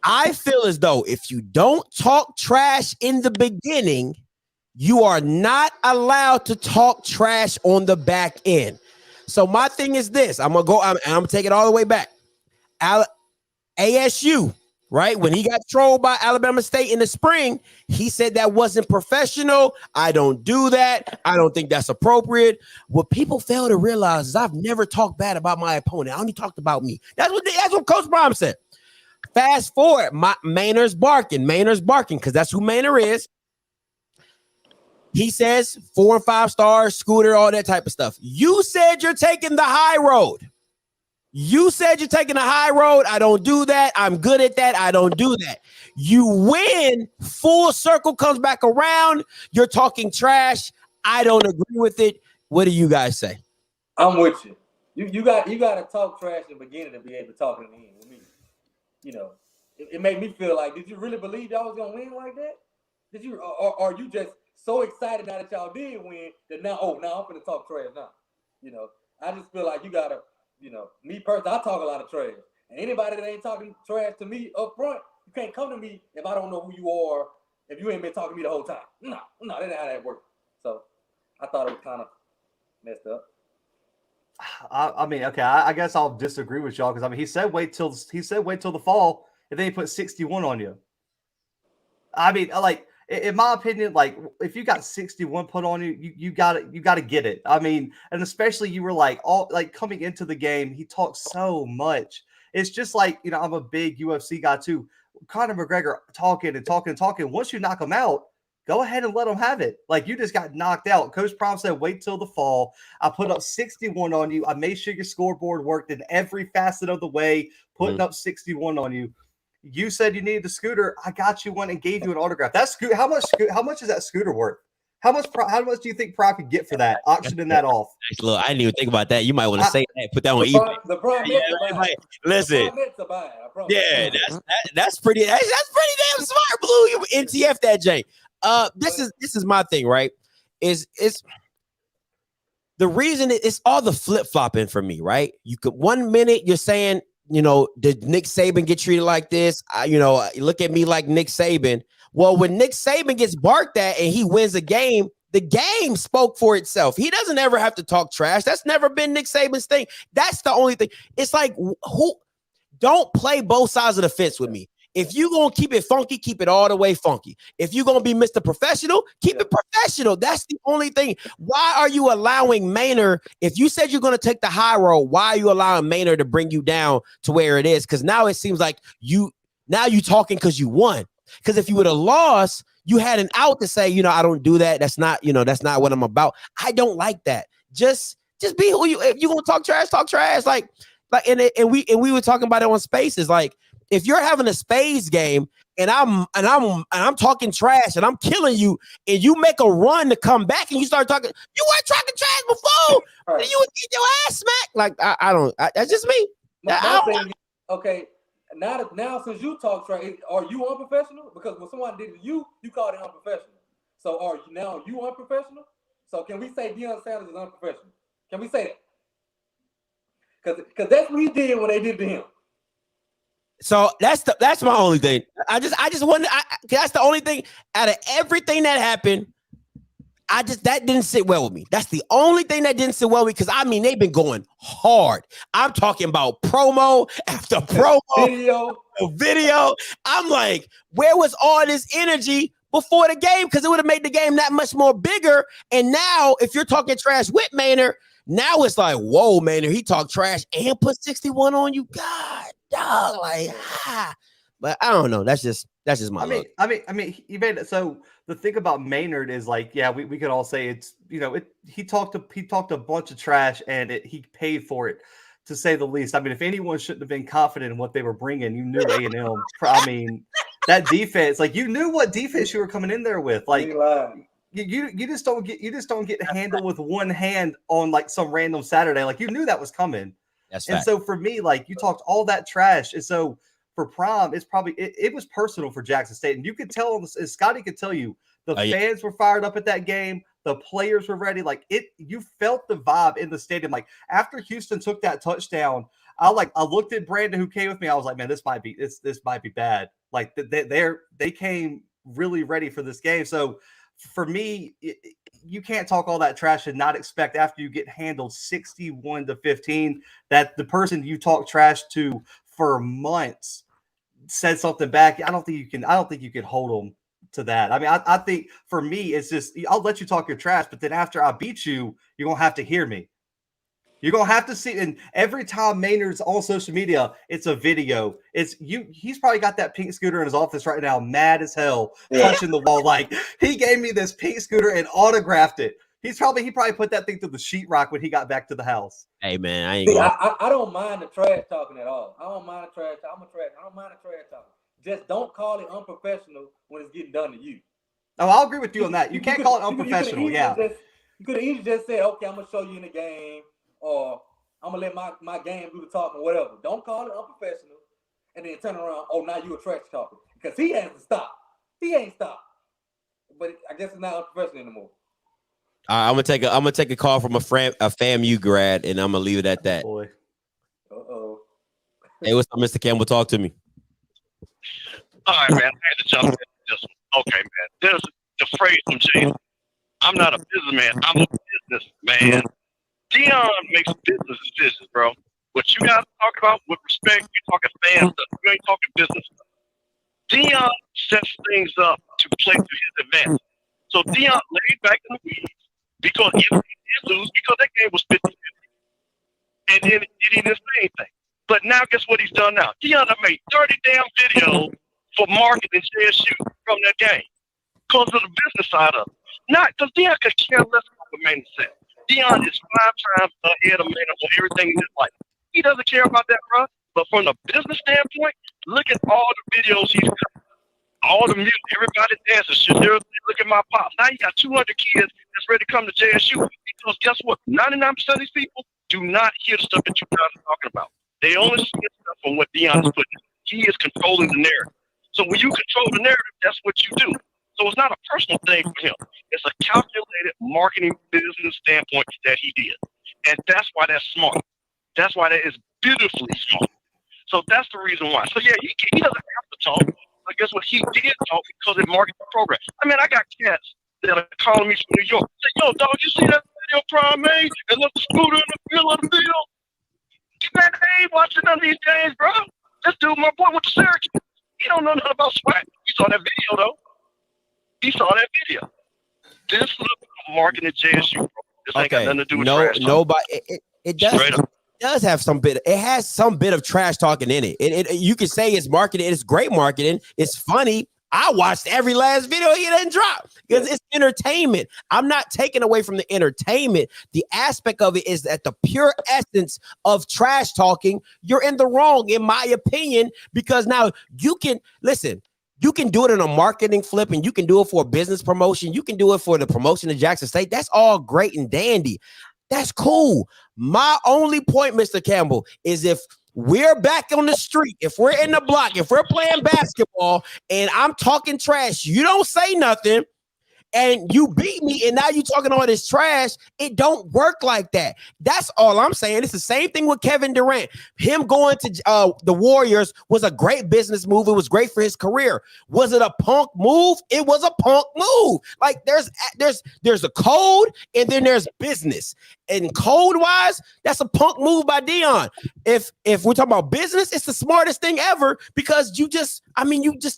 [SPEAKER 5] I feel as though if you don't talk trash in the beginning, you are not allowed to talk trash on the back end. So my thing is this. I'm gonna take it all the way back. ASU, right? When he got trolled by Alabama State in the spring, he said that wasn't professional. I don't do that. I don't think that's appropriate. What people fail to realize is I've never talked bad about my opponent. I only talked about me. That's what Coach Brown said. Fast forward, Maynard's barking, because that's who Maynard is. He says 4 and 5 stars, scooter, all that type of stuff. You said you're taking the high road. You said you're taking the high road. I don't do that. I'm good at that. I don't do that. You win, full circle comes back around. You're talking trash. I don't agree with it. What do you guys say?
[SPEAKER 6] I'm with you. You got to talk trash in the beginning to be able to talk in the end with me. You know, it made me feel like, did you really believe y'all was gonna win like that? Did you, or are you just so excited now that y'all did win that now I'm gonna talk trash now? You know, I just feel like you gotta, you know, me personally, I talk a lot of trash, and anybody that ain't talking trash to me up front, you can't come to me if I don't know who you are, if you ain't been talking to me the whole time. No, that ain't how that works. So I thought it was kind of messed up.
[SPEAKER 7] I mean, okay, I guess I'll disagree with y'all because I mean, he said wait till the fall, and then he put 61 on you. I mean, like in my opinion, like if you got 61 put on you, you got to get it. I mean, and especially you were like coming into the game, he talked so much. It's just like, you know, I'm a big UFC guy too. Conor McGregor talking. Once you knock him out, go ahead and let them have it. Like, you just got knocked out. Coach Prime said, wait till the fall. I put up 61 on you. I made sure your scoreboard worked in every facet of the way, putting up 61 on you. You said you needed a scooter. I got you one and gave you an autograph. That scooter, how much is that scooter worth? How much do you think Prime could get for that? Auctioning that off.
[SPEAKER 5] Look, I didn't even think about that. You might want to say that. Put that on eBay. Listen. Yeah, that's pretty damn smart, Blue. You NTF that, Jay. This is my thing, right? Is the reason it's all the flip-flopping for me, right? You could 1 minute you're saying, you know, did Nick Saban get treated like this? Look at me like Nick Saban. Well, when Nick Saban gets barked at and he wins a game, the game spoke for itself. He doesn't ever have to talk trash. That's never been Nick Saban's thing. That's the only thing. It's like, don't play both sides of the fence with me. If you're going to keep it funky, keep it all the way funky. If you're going to be Mr. Professional, keep it professional. That's the only thing. Why are you allowing Maynard, if you said you're going to take the high road, why are you allowing Maynard to bring you down to where it is? Because now it seems like you talking because you won. Because if you would have lost, you had an out to say, you know, I don't do that. That's not what I'm about. I don't like that. Just be who you. If you're going to talk trash, talk trash. And we were talking about it on Spaces. Like, if you're having a spades game and I'm talking trash and I'm killing you, and you make a run to come back and you start talking, you weren't talking trash before, and you would get your ass smacked. Like, I don't. That's just me.
[SPEAKER 6] Okay, now since you talk trash, are you unprofessional? Because when someone did to you, you called it unprofessional. So are you unprofessional? So can we say Deion Sanders is unprofessional? Can we say that? Because that's what he did when they did to him.
[SPEAKER 5] So that's my only thing. I just wonder. That's the only thing out of everything that happened. That didn't sit well with me. That's the only thing that didn't sit well with me. Because I mean, they've been going hard. I'm talking about promo after promo, video. I'm like, where was all this energy before the game? Because it would have made the game that much more bigger. And now, if you're talking trash with Maynard, now it's like, whoa, Maynard, he talked trash and put 61 on you. God, dog, like, But I don't know. That's just my look.
[SPEAKER 7] I mean, he made it. So the thing about Maynard is like, yeah, we could all say it's, you know, he talked a bunch of trash and he paid for it, to say the least. I mean, if anyone shouldn't have been confident in what they were bringing, you knew A&M. I mean, that defense, like, you knew what defense you were coming in there with. Like, you just don't get handled with one hand on like some random Saturday. Like, you knew that was coming.
[SPEAKER 5] That's
[SPEAKER 7] and
[SPEAKER 5] fact.
[SPEAKER 7] so for me, like, you talked all that trash, and so for Prime, it's probably it was personal for Jackson State, and you could tell. As Scotty could tell you, the fans were fired up at that game. The players were ready. Like, you felt the vibe in the stadium. Like, after Houston took that touchdown, I looked at Brandon, who came with me. I was like, man, this might be bad. Like, they came really ready for this game. So for me, you can't talk all that trash and not expect, after you get handled 61-15, that the person you talk trash to for months said something back. I don't think you can hold them to that. I mean, I think for me, it's just, I'll let you talk your trash, but then after I beat you, you're going to have to hear me. You're going to have to see. And every time Maynard's on social media, it's a video. He's probably got that pink scooter in his office right now, mad as hell, punching the wall. Like, he gave me this pink scooter and autographed it. He probably put that thing through the sheetrock when he got back to the house.
[SPEAKER 5] Hey man, I ain't
[SPEAKER 6] See,
[SPEAKER 5] going.
[SPEAKER 6] I don't mind the trash talking at all. I don't mind the trash. I don't mind the trash talking. Just don't call it unprofessional when it's getting done to you.
[SPEAKER 7] Oh, I'll agree with you on that. You can't call it unprofessional. Yeah.
[SPEAKER 6] You could have easily just said, okay, I'm gonna show you in the game, or I'm gonna let my game do the talking, whatever. Don't call it unprofessional, and then turn around. Oh, now you a trash talker because he hasn't stopped. He ain't stopped. But I guess it's not unprofessional anymore.
[SPEAKER 5] I'm gonna take a call from a FAMU grad, and I'm gonna leave it at that.
[SPEAKER 7] Boy.
[SPEAKER 6] Uh-oh.
[SPEAKER 5] Hey, what's up, Mr. Campbell? Talk to me.
[SPEAKER 16] All right, man. I had to jump in this one. Okay, man. There's the phrase from James. I'm not a businessman. I'm a businessman. Dion makes business decisions, bro. What you guys talk about with respect, you're talking fan stuff. You ain't talking business stuff. Dion sets things up to play to his advantage. So Dion laid back in the weeds because if he did lose, because that game was 50-50. And then he didn't say anything. But now guess what he's done now? Dion made 30 damn videos for marketing JSU from that game. Because of the business side of it. Not because Dion could care less about what Manny said. Dion is 5 times ahead of Manny on everything in his life. He doesn't care about that, bro. But from the business standpoint, look at all the videos he's got. All the music, everybody dances. Look at my pops. Now you got 200 kids that's ready to come to JSU. Because guess what? 99% of these people do not hear the stuff that you guys are talking about. They only see stuff from what Dion is putting. He is controlling the narrative. So when you control the narrative, that's what you do. So it's not a personal thing for him. It's a calculated marketing business standpoint that he did. And that's why that's smart. That's why that is beautifully smart. So that's the reason why. So yeah, he doesn't have to talk. But guess what? He did talk because it marketed the program. I mean, I got cats that are calling me from New York. Say, yo, dog, you see that video Prime made and left the scooter in the middle of the field? Man, they ain't watching none of these games, bro. This dude, my boy, went to Syracuse. He don't know nothing about swag. He saw that video, though. He saw that video. This look marketing JSU, bro. This ain't got nothing to do with trash talk.
[SPEAKER 5] Nobody. It does have some bit. It has some bit of trash talking in it. You can say it's marketing. It's great marketing. It's funny. I watched every last video he didn't drop because it's entertainment. I'm not taking away from the entertainment. The aspect of it is that the pure essence of trash talking, you're in the wrong, in my opinion, because now you can listen. You can do it in a marketing flip, and you can do it for a business promotion. You can do it for the promotion of Jackson State. That's all great and dandy. That's cool. My only point, Mr. Campbell, is if we're back on the street, if we're in the block, if we're playing basketball and I'm talking trash, you don't say nothing and you beat me and now you talking all this trash, it don't work like that. That's all I'm saying. It's the same thing with Kevin Durant. Him going to the Warriors was a great business move. It was great for his career. Was it a punk move? It was a punk move. Like there's a code and then there's business. And code-wise, that's a punk move by Dion. If we're talking about business, it's the smartest thing ever because you just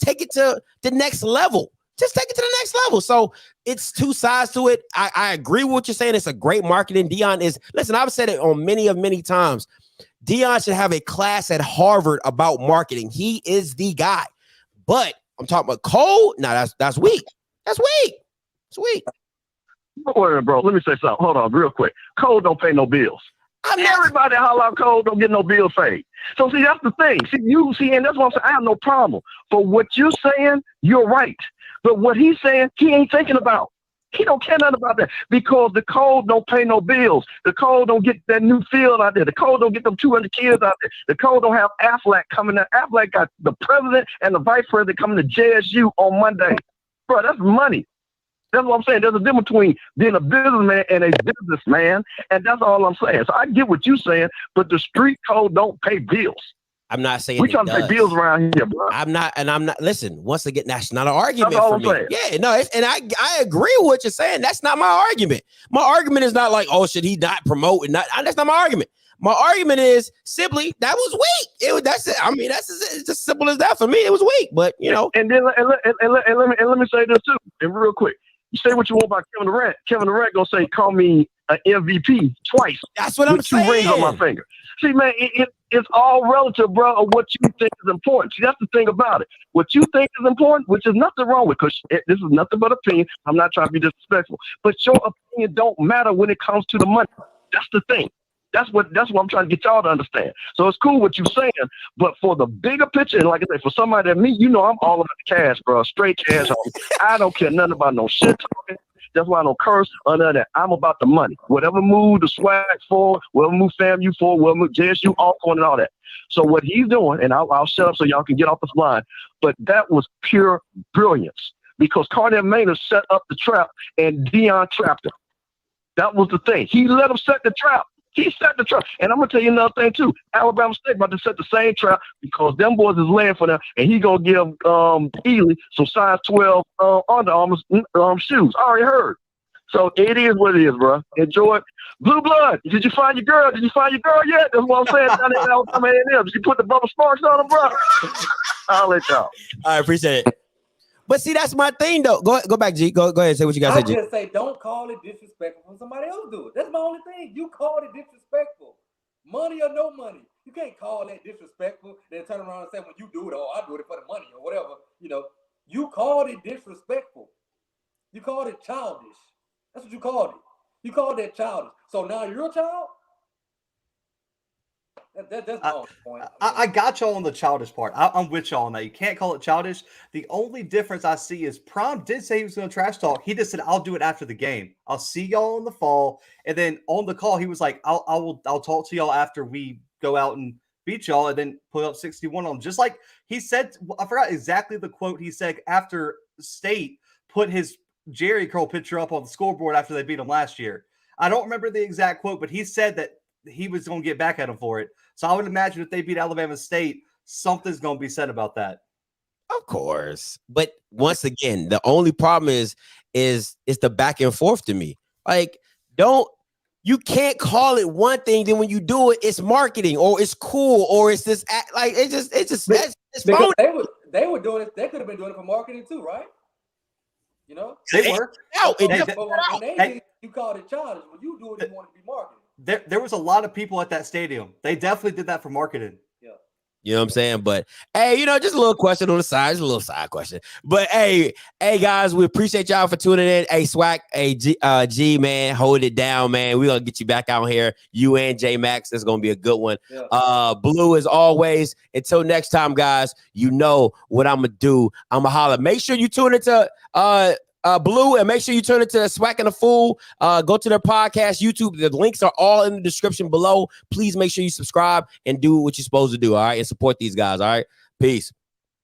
[SPEAKER 5] take it to the next level. Just take it to the next level. So it's 2 sides to it. I agree with what you're saying. It's a great marketing. Dion is, listen, I've said it on many times. Dion should have a class at Harvard about marketing. He is the guy. But I'm talking about Cole. No, that's weak. That's weak. It's weak.
[SPEAKER 17] Don't worry, bro. Let me say something. Hold on real quick. Cole don't pay no bills. Everybody holler out Cole don't get no bills paid. So see, that's the thing. See, and that's what I'm saying. I have no problem. For what you're saying, you're right. But what he's saying, he ain't thinking about. He don't care nothing about that because the Cole don't pay no bills. The Cole don't get that new field out there. The Cole don't get them 200 kids out there. The Cole don't have Affleck coming there. Affleck got the president and the vice president coming to JSU on Monday. Bro, that's money. That's what I'm saying. There's a difference between being a businessman and a businessman, and that's all I'm saying. So I get what you're saying, but the street code don't pay bills.
[SPEAKER 5] I'm not saying
[SPEAKER 17] we trying to pay bills around here, bro.
[SPEAKER 5] I'm not. Listen, once again, that's not an argument
[SPEAKER 17] that's all
[SPEAKER 5] for
[SPEAKER 17] I'm
[SPEAKER 5] me.
[SPEAKER 17] saying.
[SPEAKER 5] Yeah, no, and I agree with what you're saying. That's not my argument. My argument is not like, oh, should he not promote? That's not my argument. My argument is simply that was weak. That's it. I mean, it's just simple as that for me. It was weak, but you know.
[SPEAKER 17] And let me say this too, and real quick. You say what you want about Kevin Durant. Kevin Durant gonna say, "Call me an MVP twice."
[SPEAKER 5] That's what I'm saying.
[SPEAKER 17] 2 rings on my finger. See, man, it's all relative, bro, of what you think is important. See, that's the thing about it. What you think is important, which is nothing wrong with, because this is nothing but opinion. I'm not trying to be disrespectful, but your opinion don't matter when it comes to the money. That's the thing. That's what I'm trying to get y'all to understand. So it's cool what you're saying, but for the bigger picture, and like I said, for somebody like me, I'm all about the cash, bro. Straight cash. I don't care nothing about no shit talking. That's why I don't curse. Other than that, I'm about the money. Whatever move the swag for, whatever move FAMU for, whatever move JSU, Alcorn, and all that. So what he's doing, and I'll shut up so y'all can get off this line, but that was pure brilliance because Cardinal Maynard set up the trap and Dion trapped him. That was the thing. He let him set the trap. He set the trap. And I'm going to tell you another thing, too. Alabama State about to set the same trap because them boys is laying for them, and he going to give Ely some size 12 Under Armour shoes. I already heard. So it is what it is, bro. Enjoy it. Blue Blood, did you find your girl? Did you find your girl yet? That's what I'm saying down there in Alabama A&M. Did you put the Bubba Sparks on them, bro? I'll let y'all.
[SPEAKER 5] I appreciate it. But see, that's my thing, though. Go back, G. Go ahead and say what you got to say, G.
[SPEAKER 6] I just say, don't call it disrespectful when somebody else do it. That's my only thing. You called it disrespectful. Money or no money. You can't call that disrespectful, then turn around and say, when you do it, I do it for the money or whatever. You called it disrespectful. You called it childish. That's what you called it. You called that childish. So now you're a child? That's my only point.
[SPEAKER 7] I got y'all on the childish part. I'm with y'all on that. You can't call it childish. The only difference I see is Prom did say he was going to trash talk. He just said, I'll do it after the game. I'll see y'all in the fall. And then on the call, he was like, I'll talk to y'all after we go out and beat y'all and then put up 61 on them. Just like he said, I forgot exactly the quote he said after State put his Jerry curl picture up on the scoreboard after they beat him last year. I don't remember the exact quote, but he said that he was going to get back at him for it. So I would imagine if they beat Alabama State, something's going to be said about that.
[SPEAKER 5] Of course. But once again, the only problem is the back and forth to me. Like, you can't call it one thing, then when you do it, it's marketing or it's cool or it's this like it's
[SPEAKER 6] because they were doing it, they could have been doing it for marketing too, right?
[SPEAKER 7] They were.
[SPEAKER 6] You called it childish. When you do it, you want to be marketing.
[SPEAKER 7] There was a lot of people at that stadium. They definitely did that for marketing.
[SPEAKER 6] Yeah.
[SPEAKER 5] You know what I'm saying? But hey, just a little question on the side, just a little side question. But hey, guys, we appreciate y'all for tuning in. Hey, Swag, hey, G, man, hold it down, man. We're gonna get you back out here. You and J Max. It's gonna be a good one. Yeah. Blue as always. Until next time, guys, you know what I'm gonna do. I'm gonna holler. Make sure you tune into Blue, and make sure you turn it to Swack and the Fool. Go to their podcast, YouTube. The links are all in the description below. Please make sure you subscribe and do what you're supposed to do. All right, and support these guys. All right, peace.